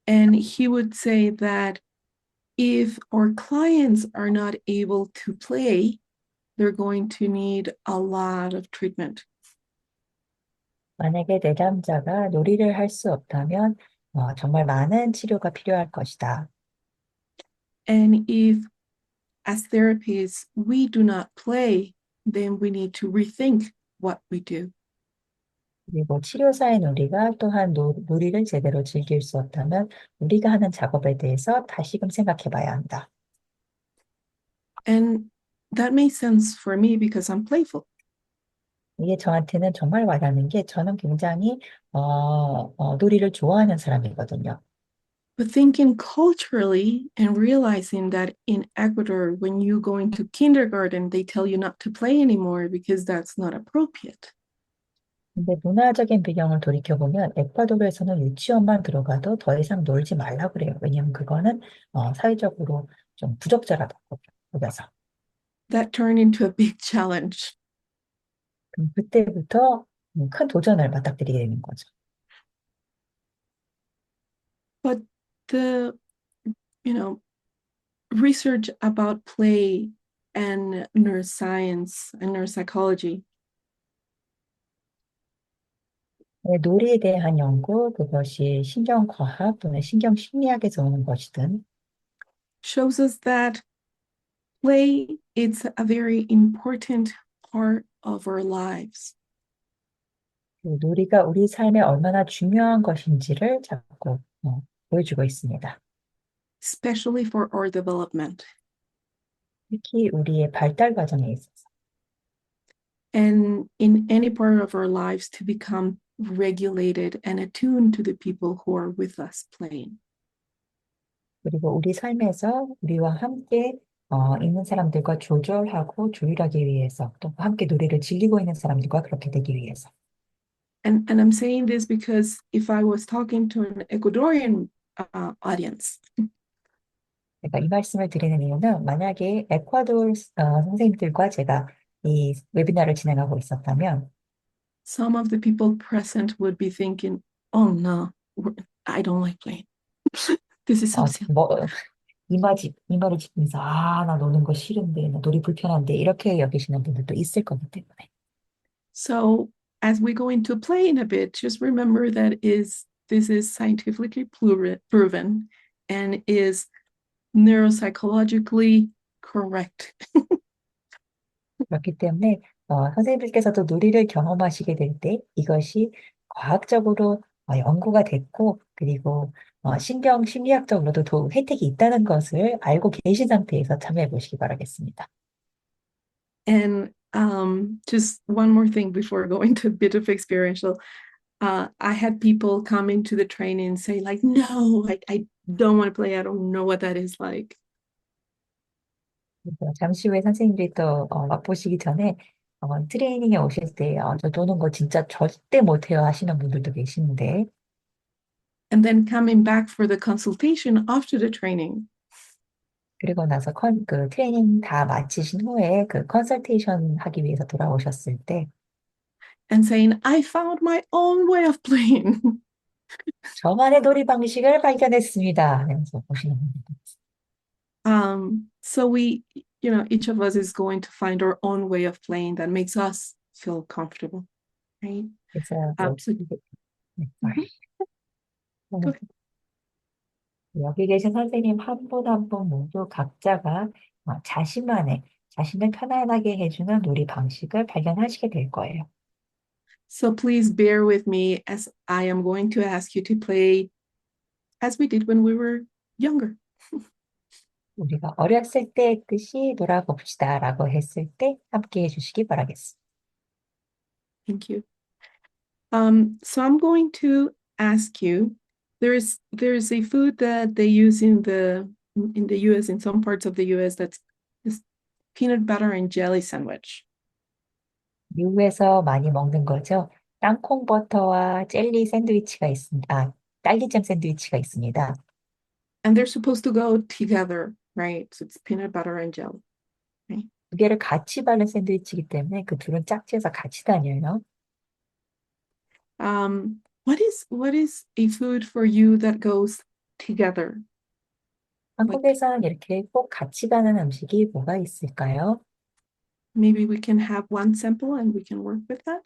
And he would say that if our clients are not able to play, they're going to need a lot of treatment. 만약에 내담자가 놀이를 할 수 없다면 정말 많은 치료가 필요할 것이다. And if, as therapists, we do not play, then we need to rethink what we do. 그리고 치료사의 놀이가 또한 놀이를 제대로 즐길 수 없다면 우리가 하는 작업에 대해서 다시금 생각해 봐야 한다. And that made sense for me because I'm playful. 이게 저한테는 정말 와닿는 게 저는 굉장히 놀이를 좋아하는 사람이거든요. But thinking culturally and realizing that in Ecuador, when you go into kindergarten, they tell you not to play anymore because that's not appropriate. 근데 문화적인 배경을 돌이켜보면 에콰도르에서는 유치원만 들어가도 더 이상 놀지 말라고 그래요. 왜냐하면 그거는 사회적으로 좀 부적절하다고 여겨서. That turned into a big challenge. 그럼 그때부터 큰 도전을 맞닥뜨리게 되는 거죠. But the, you know, research about play and neuroscience and neuropsychology 놀이에 대한 연구, 그것이 신경과학 또는 신경심리학에서 오는 것이든 shows us that play is a very important part of our lives, 그 놀이가 우리 삶에 얼마나 중요한 것인지를 자꾸 보여주고 있습니다. especially for our development. 특히 우리의 발달 과정에 있어서. And in any part of our lives to become regulated and attuned to the people who are with us playing. 그리고 우리 삶에서 우리와 함께 있는 사람들과 조절하고 조율하기 위해서 또 함께 놀이를 즐기고 있는 사람들과 그렇게 되기 위해서. And I'm saying this because if I was talking to an Ecuadorian audience, 제가 이 말씀을 드리는 이유는 만약에 에콰도르 선생님들과 제가 이 웨비나를 진행하고 있었다면 some of the people present would be thinking, oh no, I don't like playing. This is so silly. 뭐, 이마를 짚으면서 나 노는 거 싫은데, 나 놀이 불편한데 이렇게 여기시는 분들도 있을 거기 때문에. So as we go into play in a bit, just remember that this is scientifically proven and is neuropsychologically correct. 그렇기 때문에 선생님들께서도 놀이를 경험하시게 될 때 이것이 과학적으로 연구가 됐고 그리고 심리학적으로도 혜택이 있다는 것을 알고 계신 상태에서 참여해 보시기 바라겠습니다. And just one more thing before going to a bit of experiential, I had people come into the training and say like, no, I don't want to play. I don't know what that is like. 그래서 잠시 후에 선생님들이 또 맛보시기 전에 트레이닝에 오실 때 저 노는 거 진짜 절대 못해요 하시는 분들도 계시는데 And then coming back for the consultation after the training, 그리고 나서 그 트레이닝 다 마치신 후에 그 컨설테이션 하기 위해서 돌아오셨을 때 and saying, I found my own way of playing. 저만의 놀이 방식을 발견했습니다. 하면서 보시는 겁니다. So each of us is going to find our own way of playing that makes us feel comfortable, right? 그래서 So 네, mhm, go ahead. 여기 계신 선생님 한 분 한 분 모두 각자가 자신을 편안하게 해주는 놀이 방식을 발견하시게 될 거예요. So please bear with me as I am going to ask you to play as we did when we were younger. 우리가 어렸을 때 했듯이 놀아봅시다라고 했을 때 함께 해주시기 바라겠습니다. Thank you. So I'm going to ask you, there's a food that they use in the US, in some parts of the US, that's this peanut butter and jelly sandwich. 미국에서 많이 먹는 거죠. 땅콩 버터와 젤리 샌드위치가 있습니다. 딸기잼 샌드위치가 있습니다. And they're supposed to go together, right? So it's peanut butter and jelly. 두 개를 같이 바른 샌드위치이기 때문에 그 둘은 짝지어서 같이 다녀요. What is a food for you that goes together? 한국에서는 이렇게 꼭 같이 가는 음식이 뭐가 있을까요? Maybe we can have one sample and we can work with that.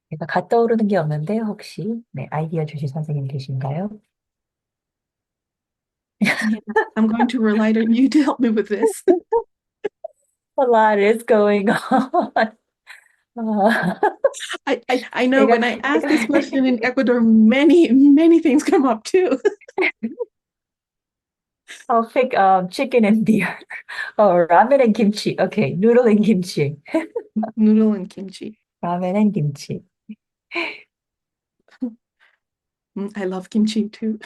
제가 갓 떠오르는 게 없는데 혹시 아이디어 주실 선생님 계신가요? I'm going to rely on you to help me with this. A lot is going on. I know when I ask this question in Ecuador, many things come up too. I'll pick chicken and beer. Oh, ramen and kimchi. Okay, noodle and kimchi. Noodle and kimchi. 라멘 and kimchi. I love kimchi too.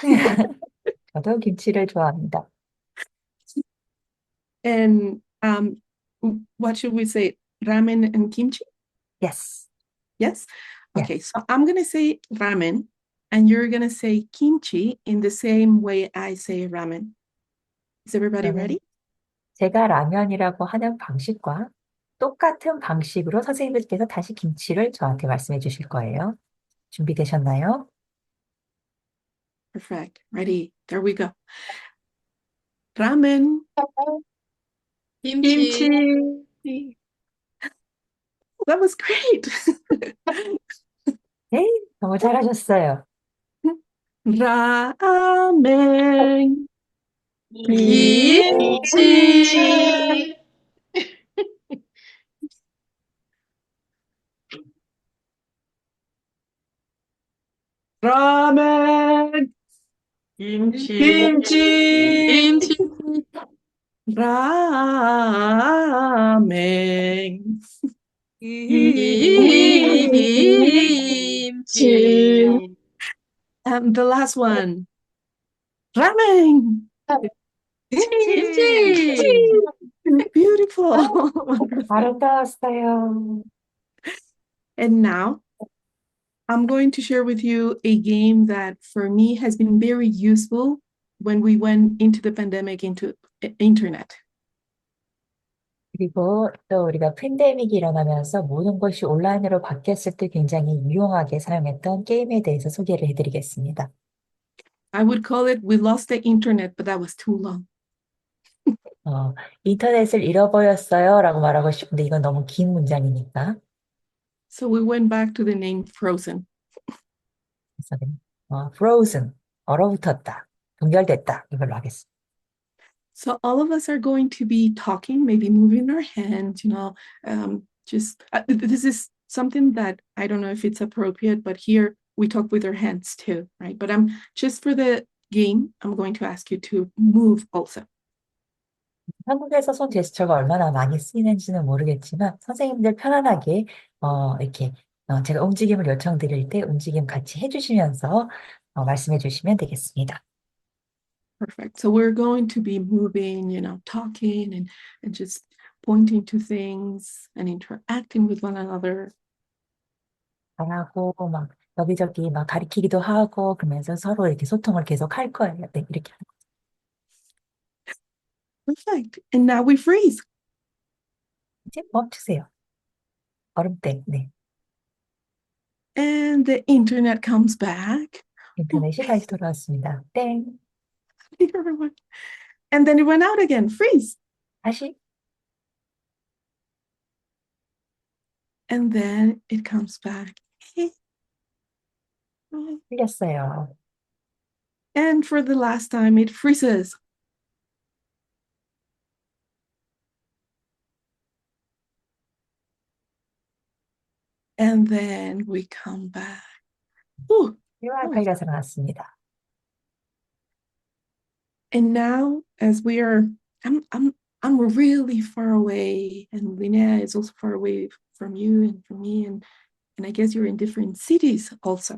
저도 김치를 좋아합니다. And what should we say? Ramen and kimchi? Yes. Yes? Yes. Okay, so I'm going to say ramen and you're going to say kimchi in the same way I say ramen. Is everybody ready? 제가 라면이라고 하는 방식과 똑같은 방식으로 선생님들께서 다시 김치를 저한테 말씀해 주실 거예요. 준비되셨나요? Perfect. Ready. There we go. Ramen. 김치. That was great. 네, 너무 잘하셨어요. 라멘. 김치. 라멘. 김치. 라멘. 김치. And the last one. Ramen. 김치. Beautiful. Wonderful. 아름다웠어요. And now I'm going to share with you a game that for me has been very useful when we went into the pandemic into internet. 그리고 또 우리가 팬데믹이 일어나면서 모든 것이 온라인으로 바뀌었을 때 굉장히 유용하게 사용했던 게임에 대해서 소개를 해드리겠습니다. I would call it We Lost the Internet, but that was too long. 인터넷을 잃어버렸어요 라고 말하고 싶은데 이건 너무 긴 문장이니까. So we went back to the name Frozen. 그래서 frozen, 얼어붙었다, 동결됐다 이걸로 하겠습니다. So all of us are going to be talking, maybe moving our hands, this is something that I don't know if it's appropriate, but here we talk with our hands too, right? But just for the game, I'm going to ask you to move also. 한국에서 손 제스처가 얼마나 많이 쓰이는지는 모르겠지만 선생님들 편안하게 이렇게 제가 움직임을 요청드릴 때 움직임 같이 해주시면서 말씀해 주시면 되겠습니다. Perfect. So we're going to be moving, talking and just pointing to things and interacting with one another. 잘하고 막 여기저기 막 가리키기도 하고 그러면서 서로 이렇게 소통을 계속 할 거예요. 네, 이렇게. Perfect. And now we freeze. 이제 멈추세요. 얼음땡. 네. And the internet comes back. 인터넷이 다시 돌아왔습니다. 땡. Everyone. And then it went out again. Freeze. 다시. And then it comes back. 틀렸어요. And for the last time, it freezes. And then we come back. Ooh. 와이파이가 나왔습니다. And now, as we are, I'm really far away, and Linnea is also far away from you and from me, and I guess you're in different cities also.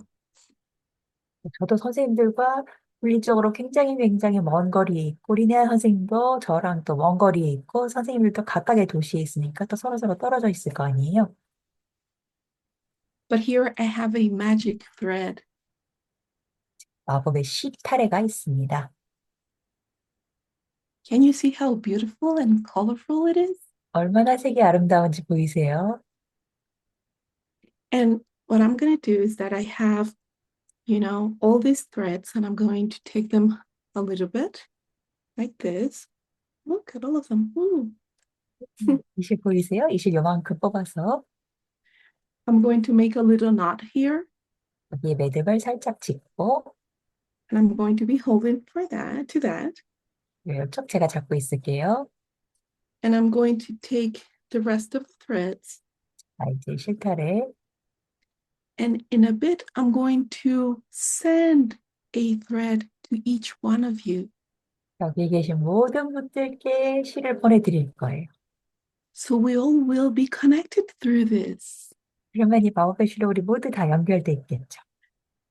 저도 선생님들과 물리적으로 굉장히 먼 거리에 있고, 리네아 선생님도 저랑 또 먼 거리에 있고, 선생님들도 각각의 도시에 있으니까 또 서로서로 떨어져 있을 거 아니에요? But here I have a magic thread. 마법의 식타래가 있습니다. Can you see how beautiful and colorful it is? 얼마나 색이 아름다운지 보이세요? And what I'm going to do is that I have, all these threads, and I'm going to take them a little bit like this. Look at all of them. Ooh. 이실 보이세요? 이실 요만큼 뽑아서 I'm going to make a little knot here, 여기에 매듭을 살짝 짚고 and I'm going to be holding to that. 이쪽 제가 잡고 있을게요. And I'm going to take the rest of the threads, 자, 이제 실타래 and in a bit, I'm going to send a thread to each one of you. 여기 계신 모든 분들께 실을 보내드릴 거예요. So we all will be connected through this. 그러면 이 마법의 실로 우리 모두 다 연결돼 있겠죠.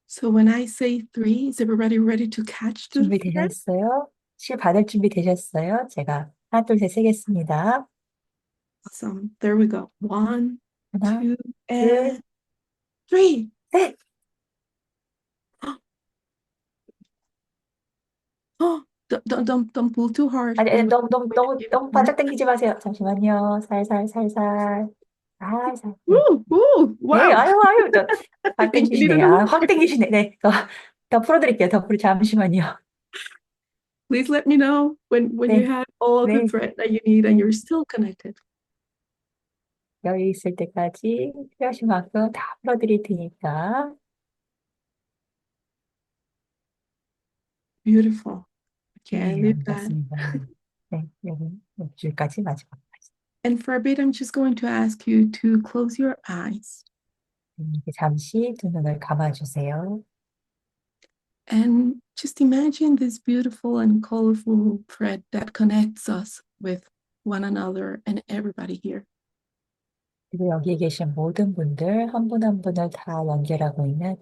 So when I say three, is everybody ready to catch the thread? 준비되셨어요? 실 받을 준비 되셨어요? 제가 하나, 둘, 셋 세겠습니다. Awesome. There we go. One, 하나, two, 둘, and three. 셋! Oh, don't pull too hard. 아니, Then 너무 바짝 당기지 마세요. 잠시만요. 살살. 살살. 네. Woo, 네, wow. 확 think you 당기시네. needed a 확 당기시네. 네, 더 풀어드릴게요. 잠시만요. Please let me know when 네, you have all the 네. thread that you need and you're still connected. 여유 있을 때까지 필요하신 만큼 다 풀어드릴 테니까. Beautiful. Okay, I 네, leave that. 맞습니다. 네, 여기 줄까지 마지막까지. And for a bit, I'm just going to ask you to close your eyes 이렇게 잠시 두 눈을 감아주세요. and just imagine this beautiful and colorful thread that connects us with one another and everybody here. 그리고 여기에 계신 모든 분들 한 분 한 분을 다 연결하고 있는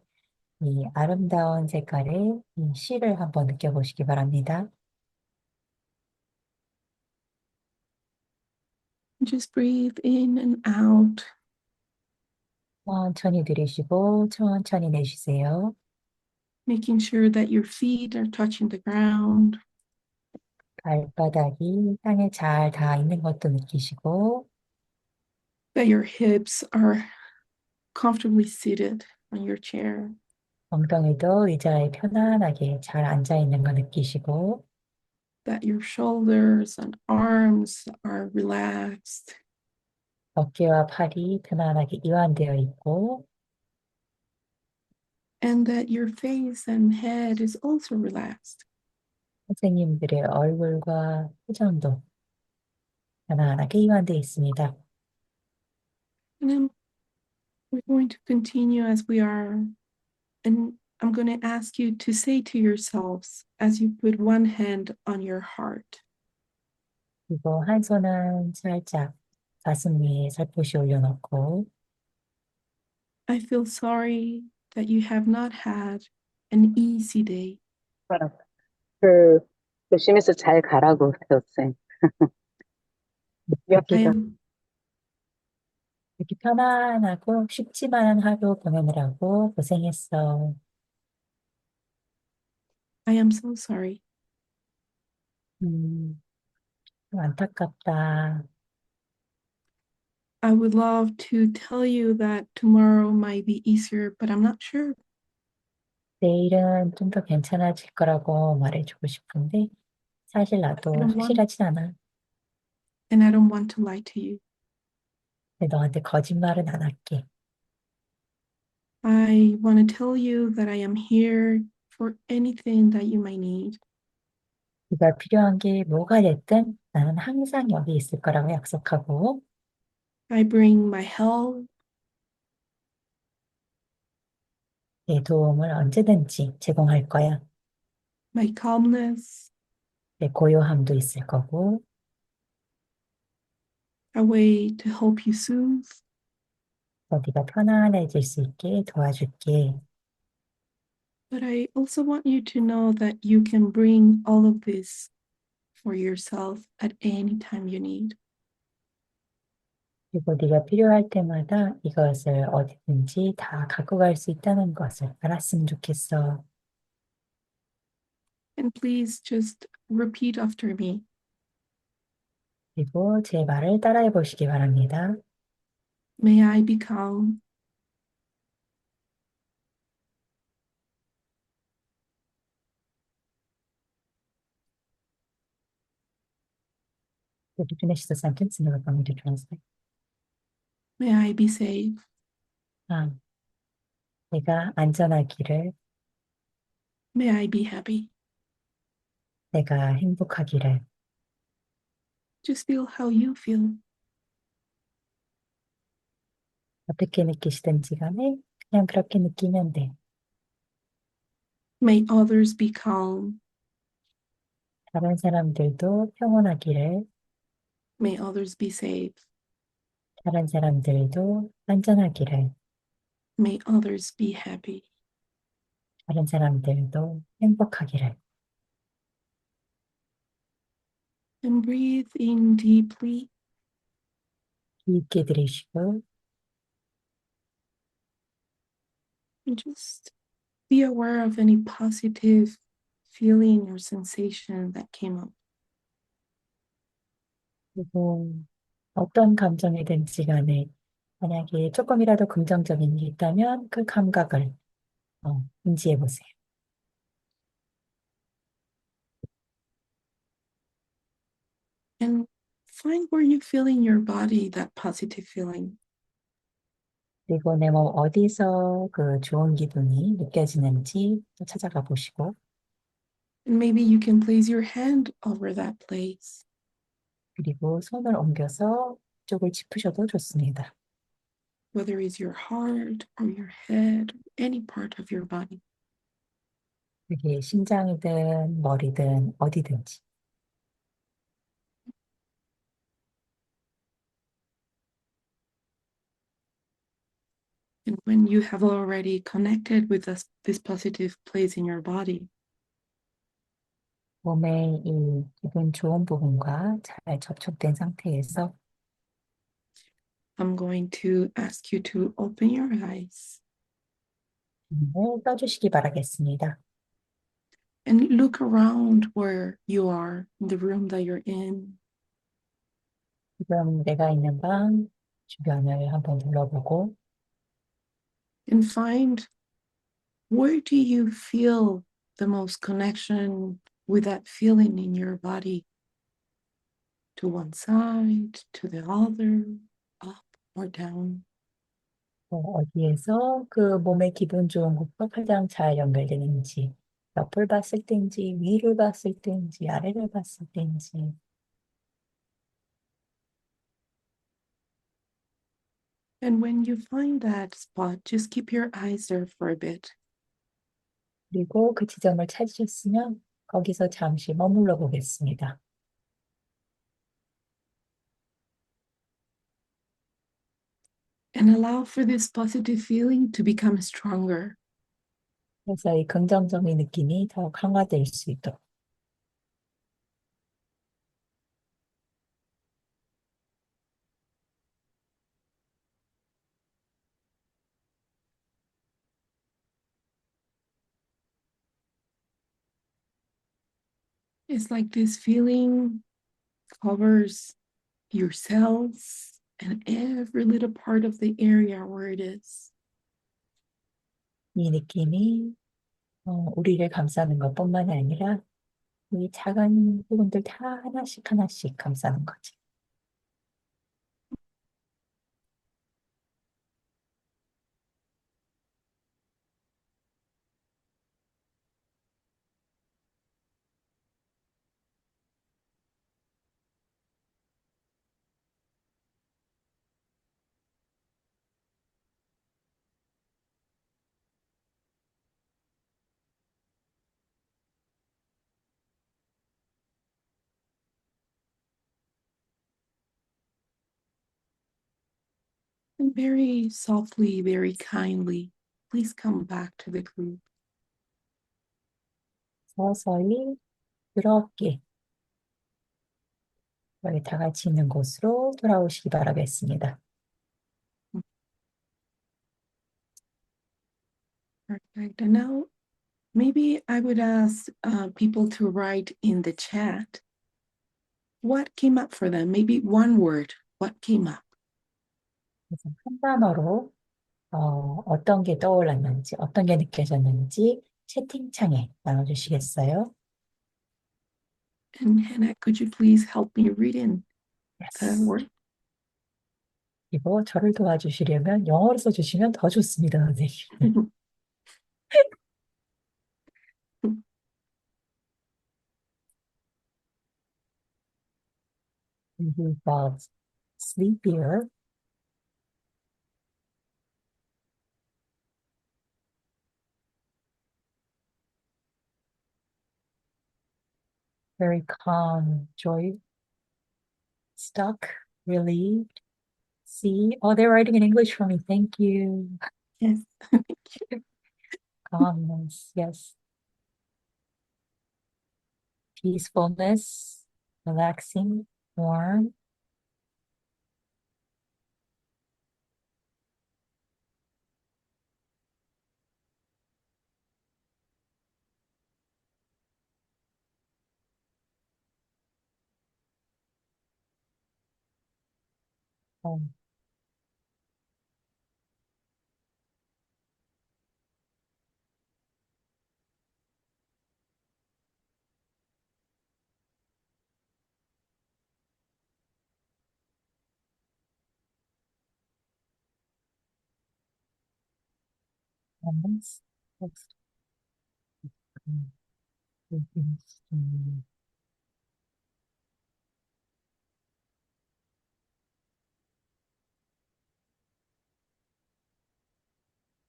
이 아름다운 색깔의 이 실을 한번 느껴보시기 바랍니다. Just breathe in and out. 천천히 들이쉬고 천천히 내쉬세요. Making sure that your feet are touching the ground, 발바닥이 땅에 잘 닿아 있는 것도 느끼시고 that your hips are comfortably seated on your chair, 엉덩이도 의자에 편안하게 잘 앉아 있는 거 느끼시고 that your shoulders and arms are relaxed, 어깨와 팔이 편안하게 이완되어 있고 and that your face and head is also relaxed. 선생님들의 얼굴과 표정도 편안하게 이완되어 있습니다. And then we're going to continue as we are. And I'm going to ask you to say to yourselves as you put one hand on your heart, 그리고 한 손은 살짝 가슴 위에 살포시 올려놓고 I feel sorry that you have not had an easy day. 그, 조심해서 잘 가라고 해요, 쌤. I 이렇게 am, 이렇게 편안하고 쉽지만한 하루 보내느라고 고생했어. I am so sorry. 좀 안타깝다. I would love to tell you that tomorrow might be easier, but I'm not sure. 내일은 좀 더 괜찮아질 거라고 말해주고 싶은데, 사실 I 나도 don't want, 확실하진 않아. and I don't want to lie to you. 근데 너한테 거짓말은 안 할게. I want to tell you that I am here for anything that you might need. 네가 필요한 게 뭐가 됐든 나는 항상 여기 있을 거라고 약속하고, I bring my help, 내 도움을 언제든지 제공할 거야. my calmness, 내 고요함도 있을 거고, a way to help you soothe. 또 네가 편안해질 수 있게 도와줄게. But I also want you to know that you can bring all of this for yourself at any time you need. 그리고 네가 필요할 때마다 이것을 어디든지 다 갖고 갈 수 있다는 것을 알았으면 좋겠어. And please just repeat after me. 그리고 제 말을 따라해 보시기 바랍니다. May I be calm. Would you finish the sentence and allow me to translate? May I be safe. 아, 내가 안전하기를, May I be happy. 내가 행복하기를, Just feel how you feel. 어떻게 느끼시든지 간에 그냥 그렇게 느끼면 돼. May others be calm. 다른 사람들도 평온하기를, May others be safe. 다른 사람들도 안전하기를, May others be happy. 다른 사람들도 행복하기를. And breathe in deeply. 깊게 들이쉬고, And just be aware of any positive feeling or sensation that came up. 그리고 어떤 감정이든지 간에 만약에 조금이라도 긍정적인 게 있다면 그 감각을 인지해 보세요. And find where you feel in your body that positive feeling. 그리고 내 몸 어디서 그 좋은 기분이 느껴지는지 또 찾아가 보시고, And maybe you can place your hand over that place. 그리고 손을 옮겨서 쪽을 짚으셔도 좋습니다. Whether it's your heart or your head, any part of your body. 그게 심장이든 머리든 어디든지. And when you have already connected with this positive place in your body, 몸의 이 기분 좋은 부분과 잘 접촉된 상태에서 I'm going to ask you to open your eyes 눈을 떠주시기 바라겠습니다. and look around where you are in the room that you're in. 지금 내가 있는 방 주변을 한번 둘러보고 And find where do you feel the most connection with that feeling in your body, to one side, to the other, up or down. 어디에서 그 몸의 기분 좋은 곳과 가장 잘 연결되는지, 옆을 봤을 때인지, 위를 봤을 때인지, 아래를 봤을 때인지, And when you find that spot, just keep your eyes there for a bit. 그리고 그 지점을 찾으셨으면 거기서 잠시 머물러 보겠습니다. And allow for this positive feeling to become stronger. 그래서 이 긍정적인 느낌이 더 강화될 수 있도록. It's like this feeling covers your cells and every little part of the area where it is. 이 느낌이 우리를 감싸는 것뿐만 아니라 이 작은 부분들 다 하나씩 하나씩 감싸는 거지. And very softly, very kindly, please come back to the group. 서서히 부드럽게 여기 다 같이 있는 곳으로 돌아오시기 바라겠습니다. Perfect. And now, maybe I would ask people to write in the chat what came up for them. Maybe one word. What came up? 그래서 한 단어로 어떤 게 떠올랐는지, 어떤 게 느껴졌는지 채팅창에 나눠주시겠어요? And Hannah, could you please help me read in the Yes. word? 그리고 저를 도와주시려면 영어로 써주시면 더 좋습니다, 선생님. We felt sleepier, very calm, joy, stuck, relieved. See, oh, they're writing in English for me. Thank you. Yes. Calmness, yes. Peacefulness, relaxing, warm. Um, calmness, yes.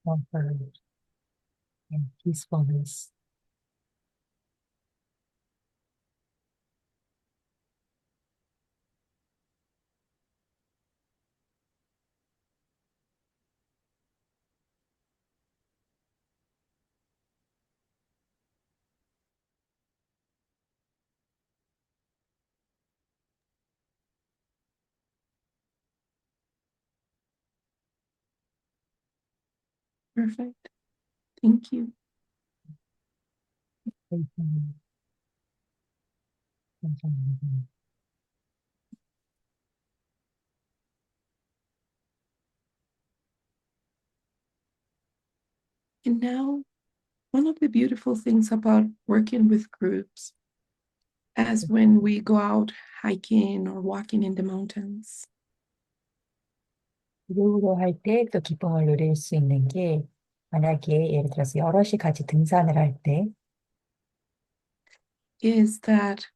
Comfort and peacefulness. Perfect. Thank you. And now, one of the beautiful things about working with groups, as when we go out hiking or walking in the mountains, 그룹으로 할 때 또 기쁨을 누릴 수 있는 게 만약에 예를 들어서 여럿이 같이 등산을 할 때 is that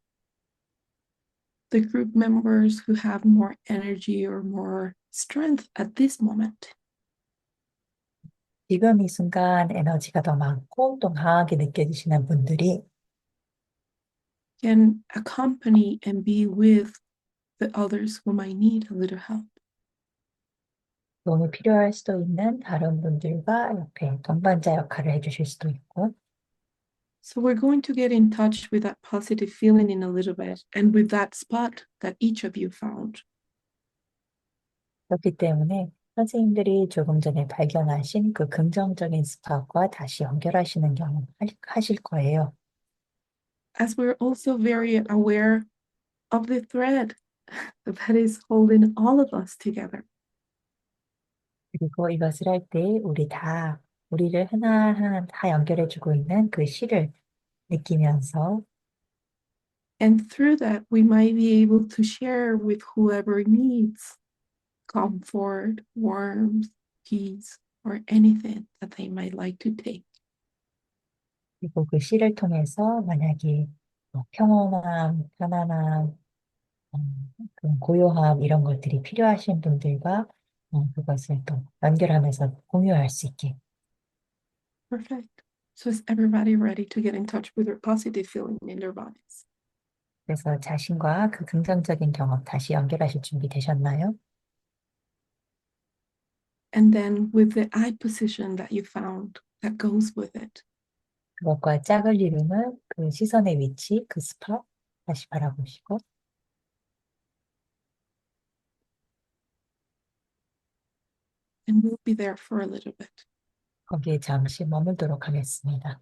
the group members who have more energy or more strength at this moment 지금 이 순간 에너지가 더 많고 또 강하게 느껴지시는 분들이 can accompany and be with the others who might need a little help. 도움이 필요할 수도 있는 다른 분들과 옆에 동반자 역할을 해주실 수도 있고 So we're going to get in touch with that positive feeling in a little bit and with that spot that each of you found. 그렇기 때문에 선생님들이 조금 전에 발견하신 그 긍정적인 스팟과 다시 연결하시는 경우 하실 거예요. As we're also very aware of the thread that is holding all of us together. 그리고 이것을 할 때 우리를 하나하나 다 연결해주고 있는 그 실을 느끼면서 And through that, we might be able to share with whoever needs comfort, warmth, peace, or anything that they might like to take. 그리고 그 실을 통해서 만약에 평온함, 편안함, 그런 고요함 이런 것들이 필요하신 분들과 그것을 또 연결하면서 공유할 수 있게. Perfect. So is everybody ready to get in touch with their positive feeling in their bodies? 그래서 자신과 그 긍정적인 경험 다시 연결하실 준비 되셨나요? And then with the eye position that you found that goes with it, 그것과 짝을 이루는 그 시선의 위치, 그 스팟 다시 바라보시고 and we'll be there for a little bit. 거기에 잠시 머물도록 하겠습니다.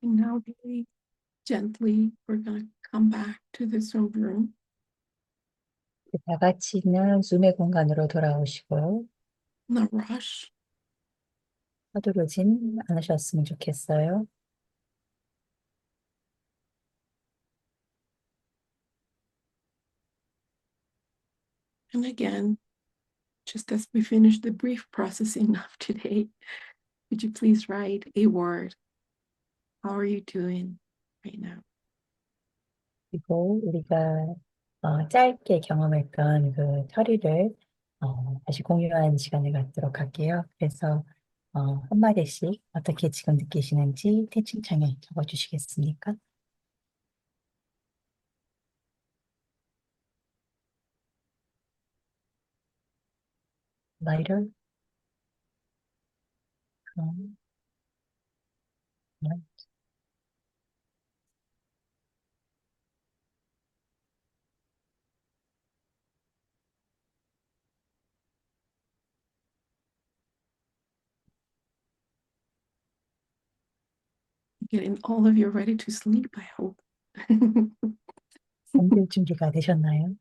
And now very gently, we're going to come back to the Zoom room. 다 같이 있는 줌의 공간으로 돌아오시고요. No rush. 서두르진 않으셨으면 좋겠어요. And again, just as we finish the brief processing of today, could you please write a word? How are you doing right now? 그리고 우리가 짧게 경험했던 그 처리를 다시 공유하는 시간을 갖도록 할게요. 그래서 한마디씩 어떻게 지금 느끼시는지 채팅창에 적어주시겠습니까? Lighter, calm, light. Getting all of you ready to sleep, I hope. 잠들 준비가 되셨나요?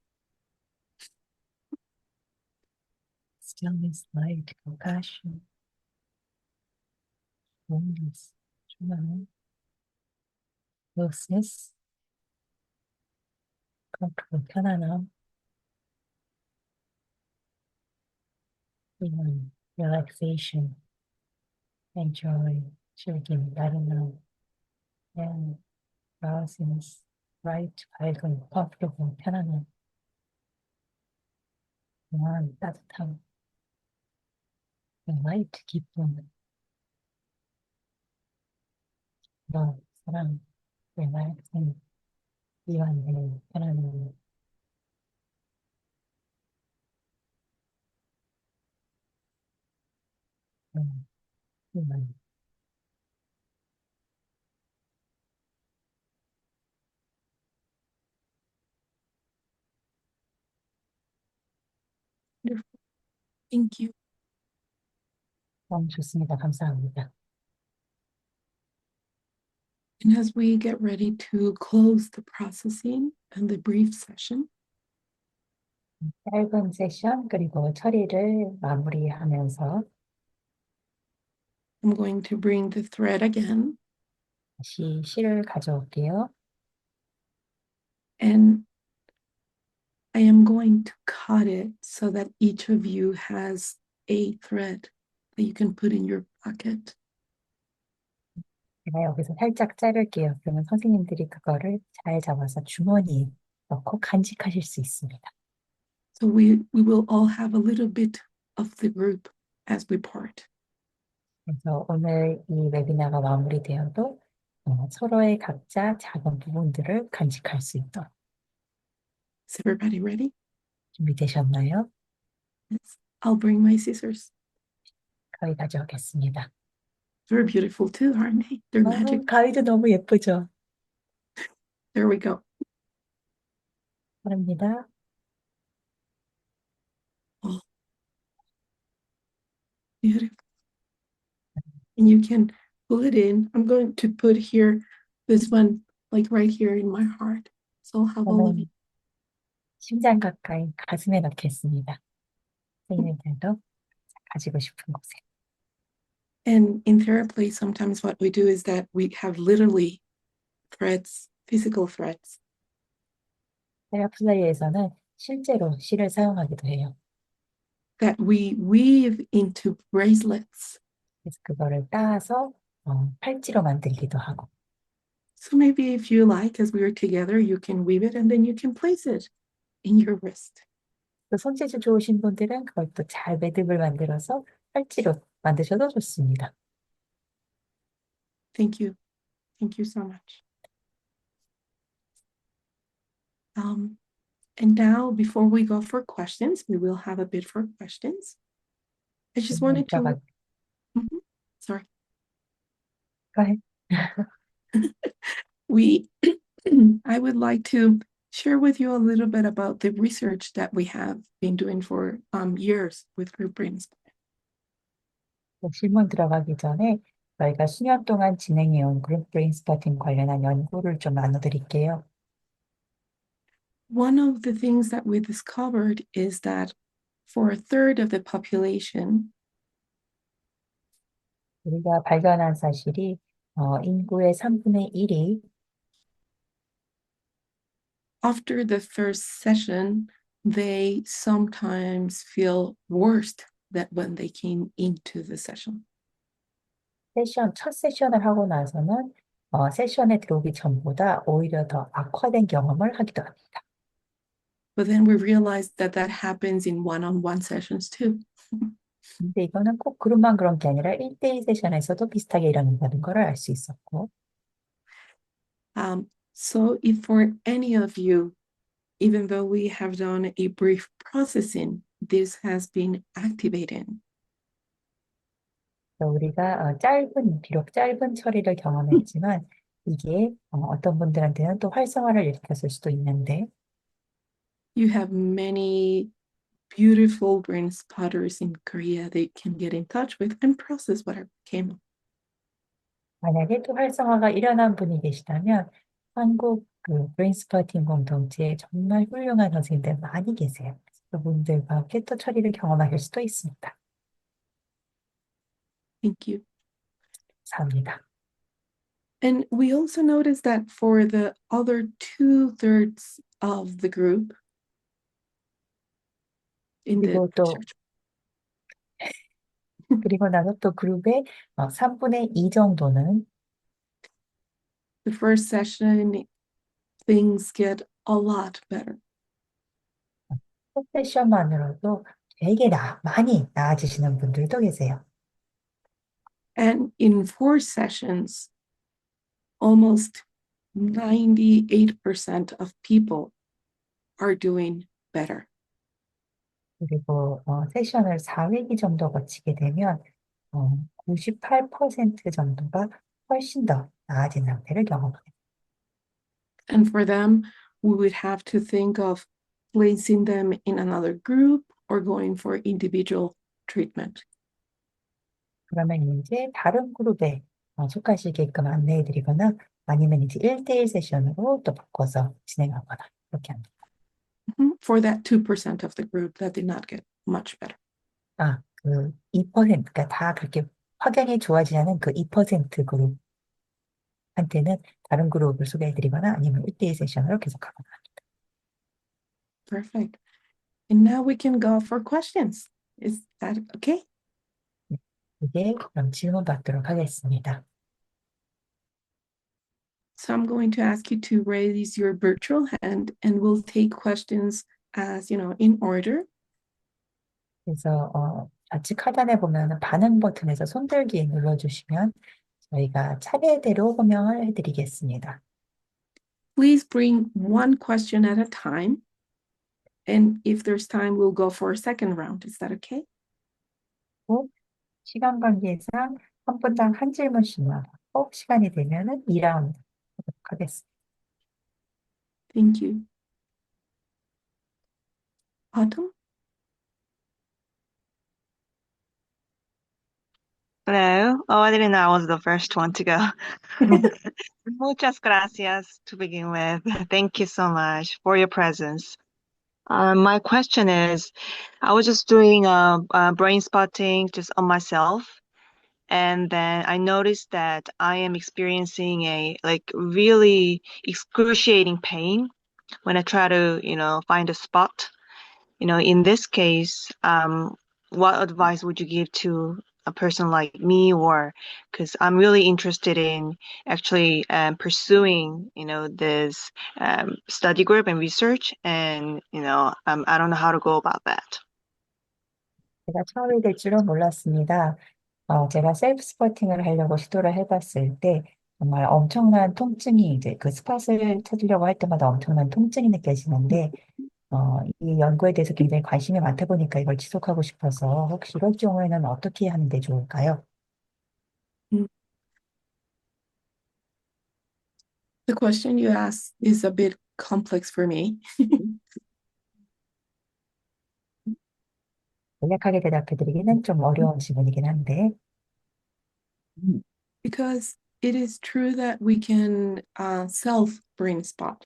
Stillness, light, compassion, oneness, joy, closeness, comfort, 편안함, relaxation, and joy, 즐김, 나른함, and drowsiness, bright, 밝은, comfortable, 편안함, 영원, 따뜻함, light, 기쁨, love, 사랑, relaxing, 이완된, 편안함, 이완. Wonderful. Thank you. 너무 좋습니다. 감사합니다. And as we get ready to close the processing and the brief session, 짧은 세션 그리고 처리를 마무리하면서 I'm going to bring the thread again, 다시 실을 가져올게요. and I am going to cut it so that each of you has a thread that you can put in your pocket. 제가 여기서 살짝 자를게요. 그러면 선생님들이 그거를 잘 잡아서 주머니에 넣고 간직하실 수 있습니다. So we will all have a little bit of the group as we part. 그래서 오늘 이 웨비나가 마무리되어도 서로의 각자 작은 부분들을 간직할 수 있도록 Is everybody ready? 준비되셨나요? Yes. I'll bring my scissors. 가위 가져오겠습니다. They're beautiful too, aren't they? They're magic. 가위도 너무 예쁘죠? There we go. 바랍니다. Oh, beautiful. And you can pull it in. I'm going to put here this one like right here in my heart. So I'll have all of it. 저는 심장 가까이 가슴에 넣겠습니다. 선생님들도 가지고 싶은 곳에. And in therapy, sometimes what we do is that we have literally threads, physical threads. 테라피사리에서는 실제로 실을 사용하기도 해요. That we weave into bracelets. 그래서 그거를 따서 팔찌로 만들기도 하고. So maybe if you like, as we are together, you can weave it and then you can place it in your wrist. 또 손재주 좋으신 분들은 그걸 또 잘 매듭을 만들어서 팔찌로 만드셔도 좋습니다. Thank you. Thank you so much. And now, before we go for questions, we will have a bit for questions. I just wanted to, Mhm. Sorry, go ahead. I would like to share with you a little bit about the research that we have been doing for years with Group Brains. 질문 들어가기 전에 저희가 수년 동안 진행해온 그룹 브레인 스타팅 관련한 연구를 좀 나눠드릴게요. One of the things that we discovered is that for a third of the population, 우리가 발견한 사실이 인구의 3분의 1이 after the first session, they sometimes feel worse than when they came into the session. 첫 세션을 하고 나서는 세션에 들어오기 전보다 오히려 더 악화된 경험을 하기도 합니다. But then we realized that that happens in one-on-one sessions too. 근데 이거는 꼭 그룹만 그런 게 아니라 1대1 세션에서도 비슷하게 일어난다는 걸 알 수 있었고. So if for any of you, even though we have done a brief processing, this has been activated. 우리가 비록 짧은 처리를 경험했지만 이게 어떤 분들한테는 또 활성화를 일으켰을 수도 있는데 You have many beautiful brain spotters in Korea they can get in touch with and process whatever came up. 만약에 또 활성화가 일어난 분이 계시다면 한국 그 브레인스포팅 공동체에 정말 훌륭한 선생님들 많이 계세요. 그분들과 함께 또 처리를 경험하실 수도 있습니다. Thank you. 감사합니다. And we also noticed that for the other 2/3 of the group in the 그리고 또 research, 그리고 나서 또 그룹의 3분의 2 정도는 the first session, things get a lot better. 첫 세션만으로도 되게 많이 나아지시는 분들도 계세요. And in 4 sessions, almost 98% of people are doing better. 그리고 세션을 4회기 정도 거치게 되면 98% 정도가 훨씬 더 나아진 상태를 경험해요. And for them, we would have to think of placing them in another group or going for individual treatment. 그러면 이제 다른 그룹에 속하시게끔 안내해 드리거나 아니면 이제 1대1 세션으로 또 바꿔서 진행하거나 그렇게 합니다. For that 2% of the group that did not get much better. 아, 그 2%, 그러니까 다 그렇게 확연히 좋아지지 않은 그 2% 그룹한테는 다른 그룹을 소개해드리거나 아니면 1대1 세션으로 계속하거나. Perfect. And now we can go for questions. Is that okay? 이제 그럼 질문 받도록 하겠습니다. So I'm going to ask you to raise your virtual hand and we'll take questions as, in order. 그래서 좌측 하단에 보면 반응 버튼에서 손들기 눌러주시면 저희가 차례대로 호명을 해드리겠습니다. Please bring one question at a time. And if there's time, we'll go for a second round. Is that okay? 시간 관계상 한 분당 한 질문씩만 하고 시간이 되면은 2라운드 하도록 하겠습니다. Thank you. Autumn? Hello. Oh, I didn't know I was the first one to go. Muchas gracias to begin with. Thank you so much for your presence. My question is, I was just doing a brain spotting just on myself, and then I noticed that I am experiencing a really excruciating pain when I try to, find a spot. In this case, what advice would you give to a person like me, or because I'm really interested in actually pursuing, this study group and research, and I don't know how to go about that. 제가 처음이 될 줄은 몰랐습니다. 제가 셀프 스포팅을 하려고 시도를 해봤을 때 정말 엄청난 통증이 이제 그 스팟을 찾으려고 할 때마다 엄청난 통증이 느껴지는데 이 연구에 대해서 굉장히 관심이 많다 보니까 이걸 지속하고 싶어서 혹시 이럴 경우에는 어떻게 하는 게 좋을까요? The question you asked is a bit complex for me. 간략하게 대답해드리기는 좀 어려운 질문이긴 한데 Because it is true that we can self brain spot.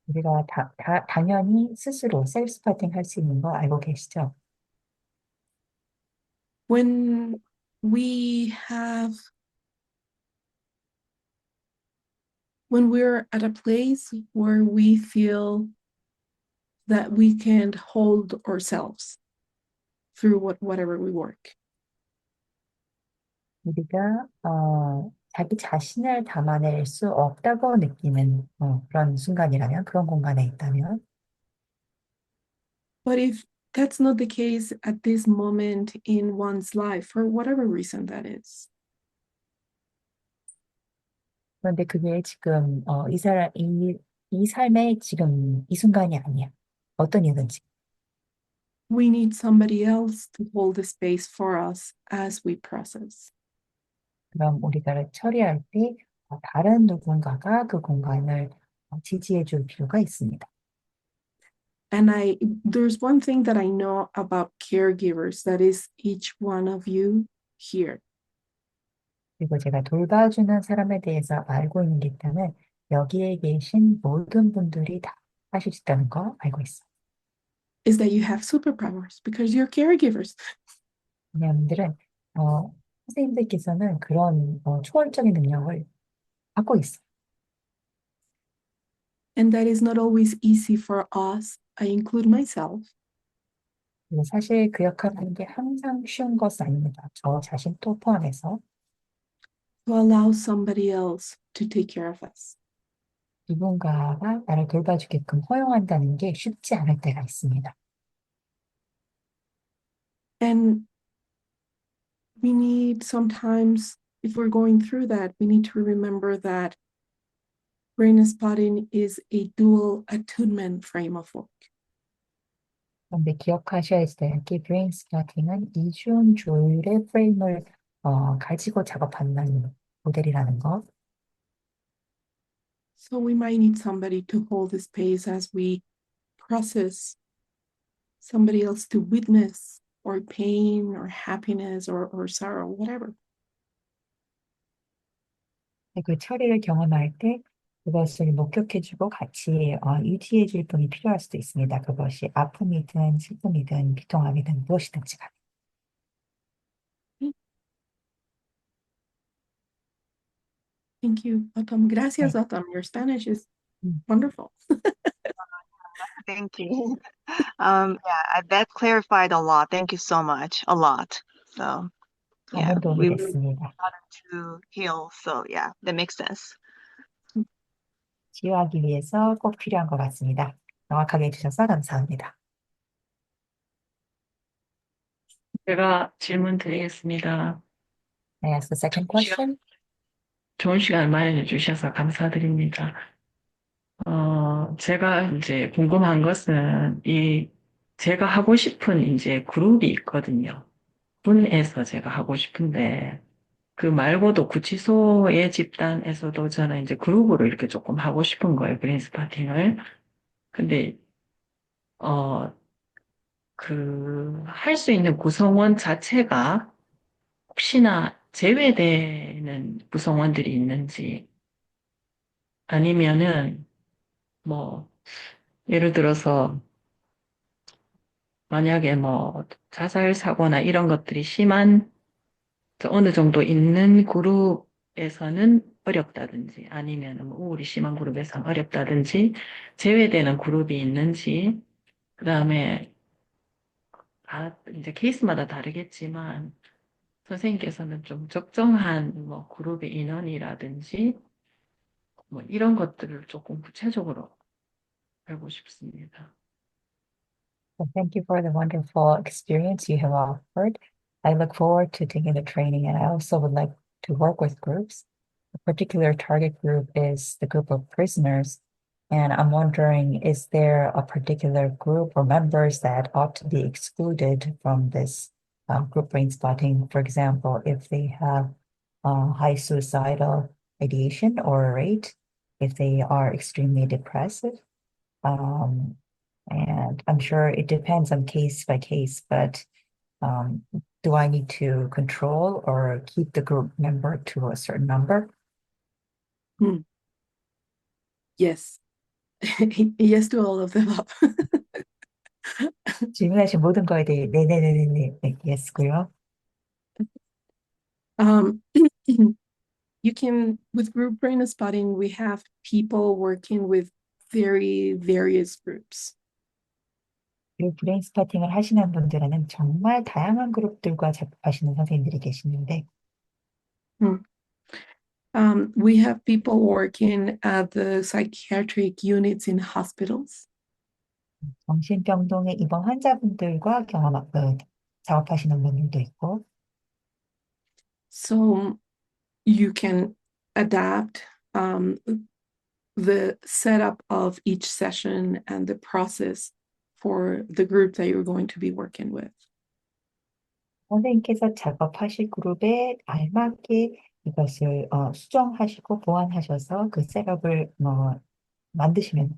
우리가 당연히 스스로 셀프 스파팅 할 수 있는 거 알고 계시죠? When we have, when we're at a place where we feel that we can't hold ourselves through whatever we work. 우리가 자기 자신을 담아낼 수 없다고 느끼는 그런 순간이라면, 그런 공간에 있다면, But if that's not the case at this moment in one's life, for whatever reason that is, 그런데 그게 지금 이 삶의 지금 이 순간이 아니야. 어떤 이유든지. we need somebody else to hold the space for us as we process. 그럼 우리가 처리할 때 다른 누군가가 그 공간을 지지해 줄 필요가 있습니다. And there's one thing that I know about caregivers, that is each one of you here. 그리고 제가 돌봐주는 사람에 대해서 알고 있는 게 있다면 여기에 계신 모든 분들이 다 하실 수 있다는 거 알고 있어요. Is that you have superpowers because you're caregivers. 왜냐하면들은 선생님들께서는 그런 초월적인 능력을 갖고 있어요. And that is not always easy for us. I include myself. 그리고 사실 그 역할을 하는 게 항상 쉬운 것은 아닙니다. 저 자신도 포함해서 To allow somebody else to take care of us. 누군가가 나를 돌봐주게끔 허용한다는 게 쉽지 않을 때가 있습니다. And we need sometimes, if we're going through that, we need to remember that brain spotting is a dual attunement frame of work. 그런데 기억하셔야 될 게 브레인 스타팅은 이중 조율의 프레임을 가지고 작업한다는 모델이라는 거. So we might need somebody to hold the space as we process, somebody else to witness or pain or happiness or sorrow, whatever. 그 처리를 경험할 때 그것을 목격해주고 같이 유지해줄 분이 필요할 수도 있습니다. 그것이 아픔이든 슬픔이든 비통함이든 무엇이든지 간에. Thank you, Autumn. Gracias, 네. Autumn. Your Spanish is 음, wonderful. Thank you. Yeah, that clarified a lot. Thank you so much. A lot. So, yeah, 많은 도움이 we really 됐습니다. started to heal. So, yeah, that makes sense. 치유하기 위해서 꼭 필요한 것 같습니다. 명확하게 해주셔서 감사합니다. 제가 질문 드리겠습니다. I ask the second question. 좋은 시간 마련해 주셔서 감사드립니다. 제가 이제 궁금한 것은 제가 하고 싶은 이제 그룹이 있거든요. 군에서 제가 하고 싶은데, 그 말고도 구치소의 집단에서도 저는 이제 그룹으로 이렇게 조금 하고 싶은 거예요. 브레인 스파팅을. 근데, 할 수 있는 구성원 자체가 혹시나 제외되는 구성원들이 있는지, 아니면은, 뭐, 예를 들어서, 만약에 뭐, 자살 사고나 이런 것들이 심한, 어느 정도 있는 그룹에서는 어렵다든지, 아니면 뭐 우울이 심한 그룹에서는 어렵다든지, 제외되는 그룹이 있는지, 그 다음에, 이제 케이스마다 다르겠지만, 선생님께서는 좀 적정한 뭐 그룹의 인원이라든지, 뭐 이런 것들을 조금 구체적으로 알고 싶습니다. Well, thank you for the wonderful experience you have offered. I look forward to taking the training, and I also would like to work with groups. A particular target group is the group of prisoners. And I'm wondering, is there a particular group or members that ought to be excluded from this group brain spotting? For example, if they have high suicidal ideation or rate, if they are extremely depressive, um, and I'm sure it depends on case by case, but um, do I need to control or keep the group member to a certain number? Yes. Yes to all of the above. 질문하신 모든 거에 대해 네네네네 얘기했고요. Um, you can, with group brain spotting, we have people working with very various groups. 이 브레인 스파팅을 하시는 분들은 정말 다양한 그룹들과 작업하시는 선생님들이 계시는데, We have people working at the psychiatric units in hospitals. 정신병동의 입원 환자분들과 작업하시는 분들도 있고, So you can adapt the setup of each session and the process for the group that you're going to be working with. 선생님께서 작업하실 그룹에 알맞게 이것을 수정하시고 보완하셔서 그 셋업을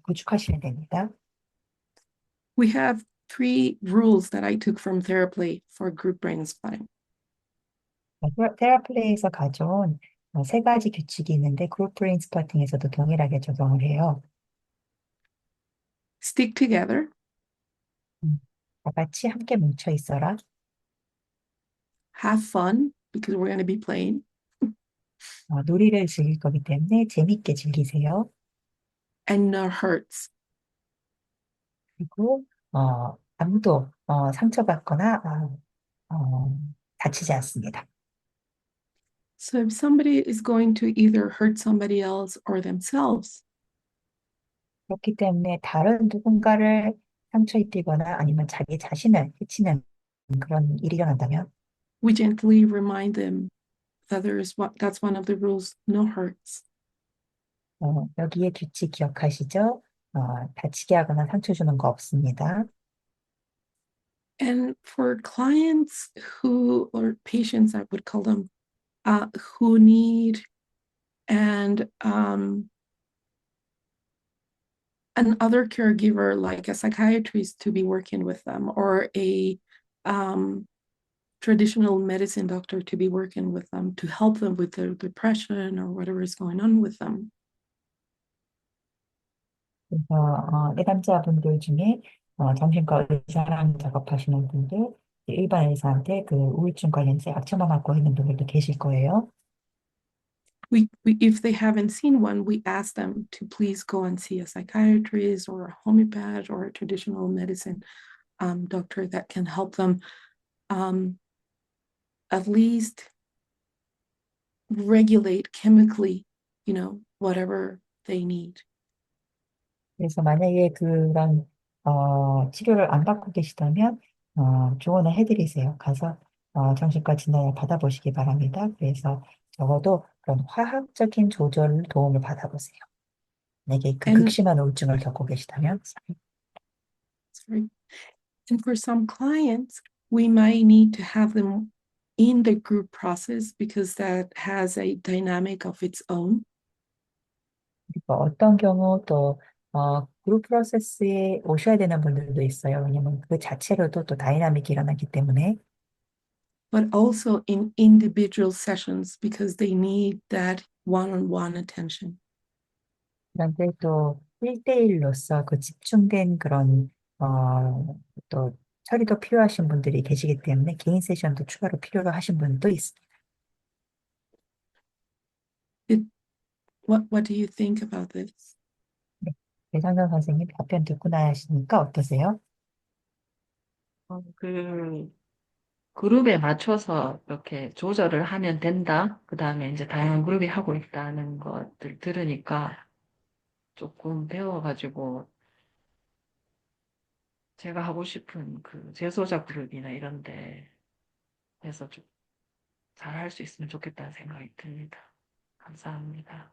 구축하시면 됩니다. We have 3 rules that I took from Theraplay for group brain spotting. 테라플레이에서 가져온 세 가지 규칙이 있는데 그룹 브레인 스파팅에서도 동일하게 적용을 해요. Stick together, 다 같이 함께 뭉쳐 있어라. have fun, because we're going to be playing, 놀이를 즐길 거기 때문에 재밌게 즐기세요. and no hurts. 그리고 아무도 상처받거나 다치지 않습니다. So if somebody is going to either hurt somebody else or themselves, 그렇기 때문에 다른 누군가를 상처 입히거나 아니면 자기 자신을 해치는 그런 일이 일어난다면 we gently remind them that that's one of the rules, no hurts. 여기에 규칙 기억하시죠? 다치게 하거나 상처 주는 거 없습니다. And for clients or patients, I would call them, who need and another caregiver, like a psychiatrist, to be working with them, or a traditional medicine doctor to be working with them to help them with their depression or whatever is going on with them. 그래서 내담자분들 중에 정신과 의사랑 작업하시는 분들, 일반 의사한테 그 우울증 관련해서 약처만 갖고 있는 분들도 계실 거예요. If they haven't seen one, we ask them to please go and see a psychiatrist or a homeopath or a traditional medicine doctor that can help them at least regulate chemically, whatever they need. 그래서 만약에 그런 치료를 안 받고 계시다면 조언을 해드리세요. 가서 정신과 진단을 받아보시기 바랍니다. 그래서 적어도 그런 화학적인 조절 도움을 받아보세요. 만약에 그 And 극심한 우울증을 겪고 계시다면. sorry. And for some clients, we might need to have them in the group process because that has a dynamic of its own. 그리고 어떤 경우 또 그룹 프로세스에 오셔야 되는 분들도 있어요. 왜냐면 그 자체로도 또 다이나믹이 일어나기 때문에. But also in individual sessions because they need that one-on-one attention. 그런데 또 1대1로서 그 집중된 그런 또 처리도 필요하신 분들이 계시기 때문에 개인 세션도 추가로 필요로 하신 분도 있습니다. What do you think about this? 네. 배상관 선생님 답변 듣고 나시니까 어떠세요? 그 그룹에 맞춰서 이렇게 조절을 하면 된다. 그 다음에 이제 다양한 그룹이 하고 있다는 것들 들으니까 조금 배워가지고 제가 하고 싶은 그 재소자 그룹이나 이런 데 해서 좀 잘할 수 있으면 좋겠다는 생각이 듭니다. 감사합니다.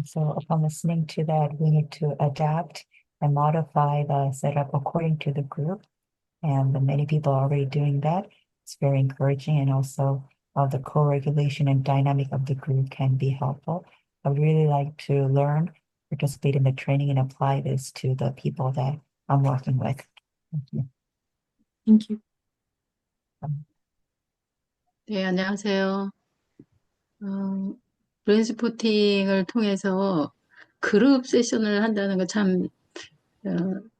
So upon listening to that, we need to adapt and modify the setup according to the group. And many people are already doing that. It's very encouraging, and also the co-regulation and dynamic of the group can be helpful. I would really like to learn, participate in the training, and apply this to the people that I'm working with. Thank you. Thank you. 네, 안녕하세요. 브레인스포팅을 통해서 그룹 세션을 한다는 거 참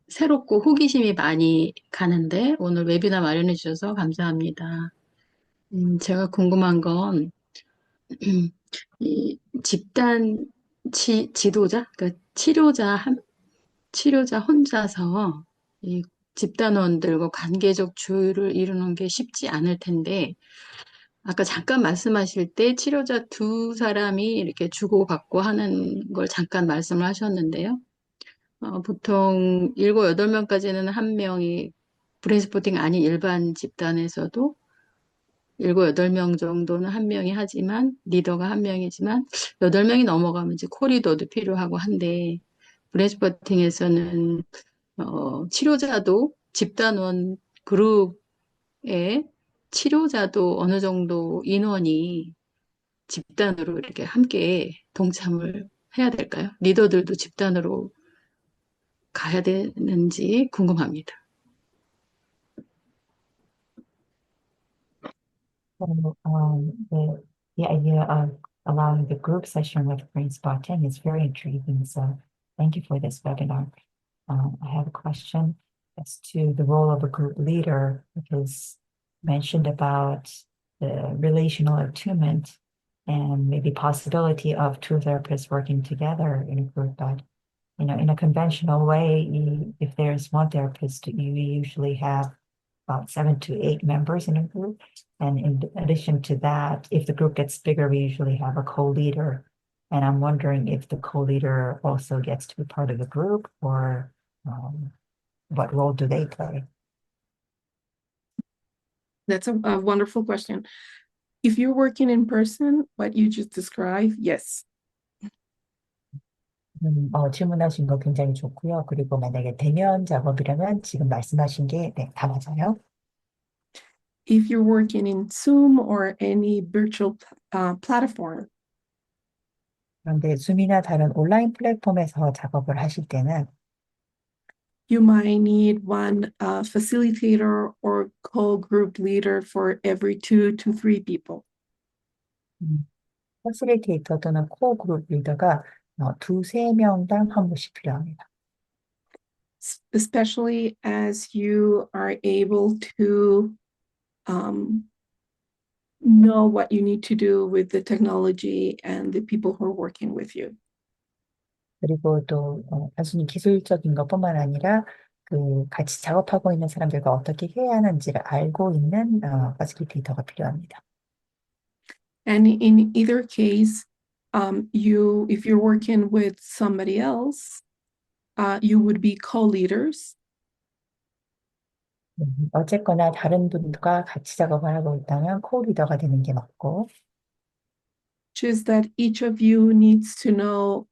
새롭고 호기심이 많이 가는데 오늘 웨비나 마련해 주셔서 감사합니다. 제가 궁금한 건 이 집단 지도자, 그러니까 치료자 혼자서 이 집단원들과 관계적 조율을 이루는 게 쉽지 않을 텐데 아까 잠깐 말씀하실 때 치료자 두 사람이 이렇게 주고받고 하는 걸 잠깐 말씀을 하셨는데요. 보통 7, 8명까지는 한 명이 브레인스포팅 아닌 일반 집단에서도 7, 8명 정도는 한 명이 하지만 리더가 한 명이지만 8명이 넘어가면 이제 코리더도 필요하고 한데 브레인스포팅에서는 치료자도 집단원 그룹에 치료자도 어느 정도 인원이 집단으로 이렇게 함께 동참을 해야 될까요? 리더들도 집단으로 가야 되는지 궁금합니다. So, the idea of allowing the group session with brain spotting is very intriguing. So, thank you for this webinar. I have a question as to the role of a group leader, which was mentioned about the relational attunement and maybe possibility of two therapists working together in a group. But in a conventional way, if there's one therapist, you usually have about 7 to 8 members in a group. And in addition to that, if the group gets bigger, we usually have a co-leader. And I'm wondering if the co-leader also gets to be part of the group, or what role do they play? That's a wonderful question. If you're working in person, what you just described, yes. 질문하신 거 굉장히 좋고요. 그리고 만약에 대면 작업이라면 지금 말씀하신 게 다 맞아요. If you're working in Zoom or any virtual platform, 그런데 줌이나 다른 온라인 플랫폼에서 작업을 하실 때는 you might need one facilitator or co-group leader for every 2 to 3 people. 퍼실리테이터 또는 코어 그룹 리더가 두세 명당 한 분씩 필요합니다. especially as you are able to know what you need to do with the technology and the people who are working with you. 그리고 또 단순히 기술적인 것뿐만 아니라 그 같이 작업하고 있는 사람들과 어떻게 해야 하는지를 알고 있는 파실리테이터가 필요합니다. And in either case, if you're working with somebody else, you would be co-leaders. 어쨌거나 다른 분과 같이 작업을 하고 있다면 코-리더가 되는 게 맞고, Which is that each of you needs to know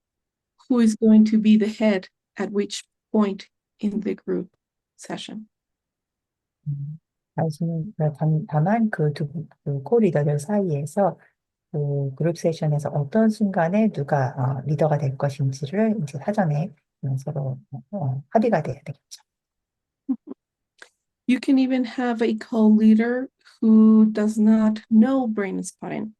who is going to be the head at which point in the group session. 다만 그 코-리더들 사이에서 그 그룹 세션에서 어떤 순간에 누가 리더가 될 것인지를 이제 사전에 서로 합의가 돼야 되겠죠. You can even have a co-leader who does not know brain spotting.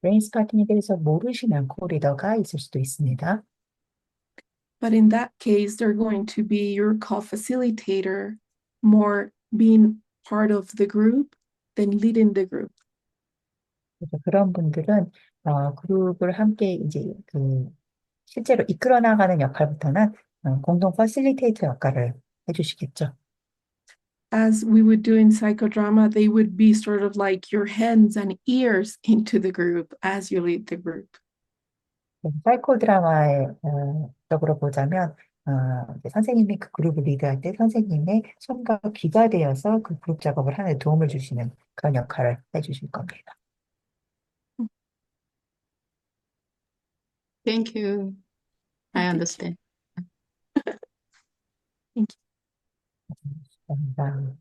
브레인 스파팅에 대해서 모르시는 코-리더가 있을 수도 있습니다. But in that case, they're going to be your co-facilitator, more being part of the group than leading the group. 그래서 그런 분들은 그룹을 함께 이제 그 실제로 이끌어 나가는 역할부터는 공동 퍼실리테이터 역할을 해주시겠죠. As we would do in psychodrama, they would be sort of like your hands and ears into the group as you lead the group. 사이코 드라마의 적으로 보자면 이제 선생님이 그 그룹을 리드할 때 선생님의 손과 귀가 되어서 그 그룹 작업을 하는 데 도움을 주시는 그런 역할을 해주실 겁니다. Thank you. I understand. Thank you. 감사합니다.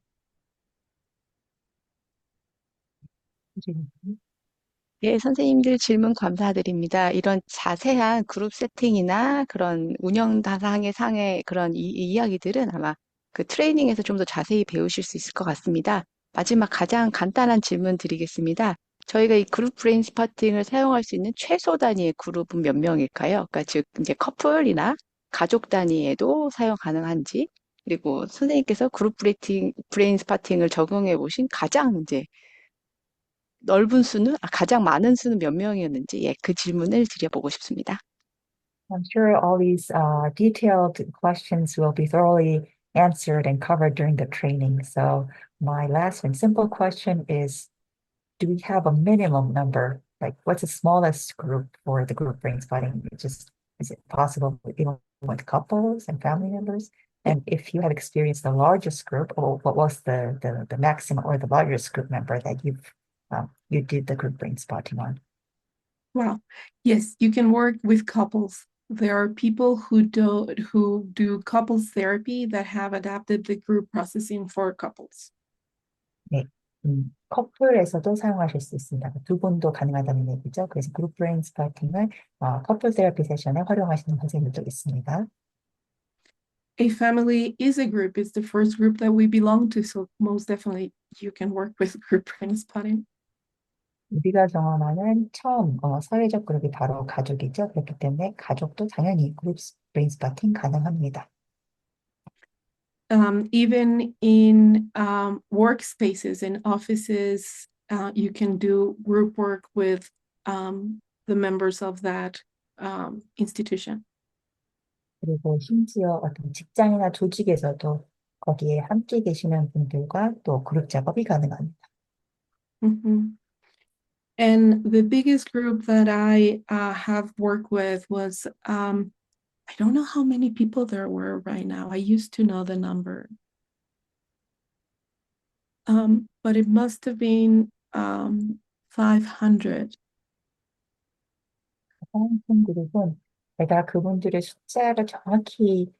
예, 선생님들 질문 감사드립니다. 이런 자세한 그룹 세팅이나 그런 운영 상의 그런 이야기들은 아마 그 트레이닝에서 좀 더 자세히 배우실 수 있을 것 같습니다. 마지막 가장 간단한 질문 드리겠습니다. 저희가 이 그룹 브레인 스파팅을 사용할 수 있는 최소 단위의 그룹은 몇 명일까요? 그러니까 즉 이제 커플이나 가족 단위에도 사용 가능한지, 그리고 선생님께서 그룹 브레인 스파팅을 적용해 보신 가장 이제 넓은 수는, 가장 많은 수는 몇 명이었는지, 그 질문을 드려보고 싶습니다. I'm sure all these detailed questions will be thoroughly answered and covered during the training. So my last and simple question is, do we have a minimum number? Like, what's the smallest group for the group brain spotting? Is it possible even with couples and family members? And if you have experienced the largest group, or what was the maximum or the largest group member that you did the group brain spotting on? Wow. Yes, you can work with couples. There are people who do couples therapy that have adapted the group processing for couples. 네, 커플에서도 사용하실 수 있습니다. 두 분도 가능하다는 얘기죠. 그래서 그룹 브레인 스파팅을 커플 테라피 세션에 활용하시는 선생님들도 있습니다. A family is a group. It's the first group that we belong to. So most definitely you can work with group brain spotting. 우리가 경험하는 처음 사회적 그룹이 바로 가족이죠. 그렇기 때문에 가족도 당연히 그룹 브레인 스파팅 가능합니다. Even in workspaces, in offices, you can do group work with the members of that institution. 그리고 심지어 어떤 직장이나 조직에서도 거기에 함께 계시는 분들과 또 그룹 작업이 가능합니다. Mm-hmm. And the biggest group that I have worked with was, I don't know how many people there were right now. I used to know the number. But it must have been 500. 한 그룹은 제가 그분들의 숫자를 정확히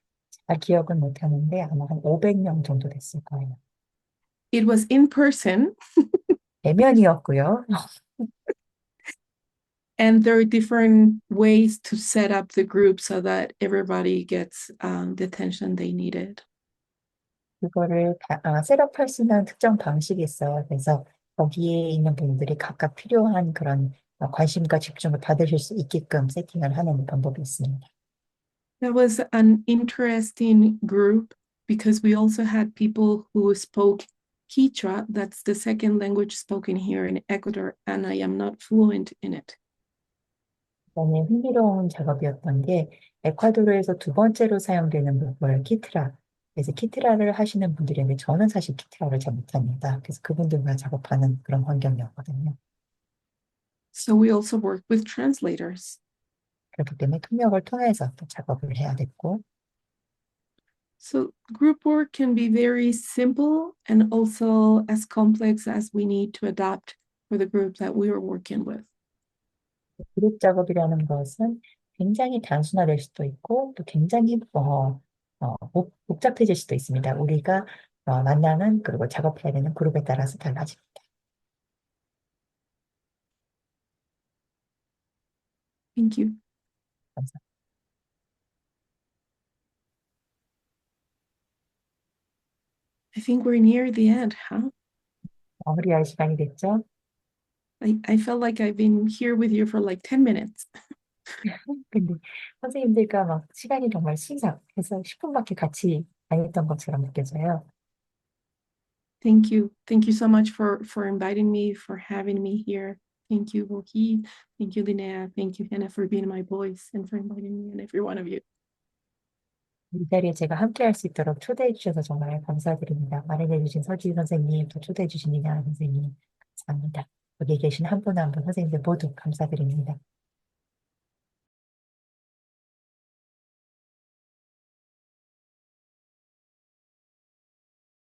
잘 기억은 못하는데 아마 한 500명 정도 됐을 거예요. It was in person. 대면이었고요. And there are different ways to set up the group so that everybody gets the attention they needed. 그거를 셋업할 수 있는 특정 방식이 있어요. 그래서 거기에 있는 분들이 각각 필요한 그런 관심과 집중을 받으실 수 있게끔 세팅을 하는 방법이 있습니다. That was an interesting group because we also had people who spoke Quechua, that's the second language spoken here in Ecuador, and I am not fluent in it. 굉장히 흥미로운 작업이었던 게 에콰도르에서 두 번째로 사용되는 문구를 키트라. 그래서 키트라를 하시는 분들인데 저는 사실 키트라를 잘 못합니다. 그래서 그분들과 작업하는 그런 환경이었거든요. So we also work with translators. 그렇기 때문에 통역을 통해서 또 작업을 해야 됐고 So group work can be very simple and also as complex as we need to adapt for the group that we are working with. 그룹 작업이라는 것은 굉장히 단순화될 수도 있고 또 굉장히 복잡해질 수도 있습니다. 우리가 만나는 그리고 작업해야 되는 그룹에 따라서 달라집니다. Thank you. 감사합니다. I think we're near the end, huh? 마무리할 시간이 됐죠? I felt like I've been here with you for like 10 minutes. 근데 선생님들과 막 시간이 정말 시삭해서 10분밖에 같이 안 했던 것처럼 느껴져요. Thank you. Thank you so much for inviting me, for having me here. Thank you, Wahid. Thank you, Linnea. Thank you, Hannah, for being my voice and for inviting me and every one of you. 이 자리에 제가 함께 할 수 있도록 초대해 주셔서 정말 감사드립니다. 마련해 주신 서지 선생님, 또 초대해 주신 이나 선생님, 감사합니다. 여기 계신 한 분 한 분 선생님들 모두 감사드립니다.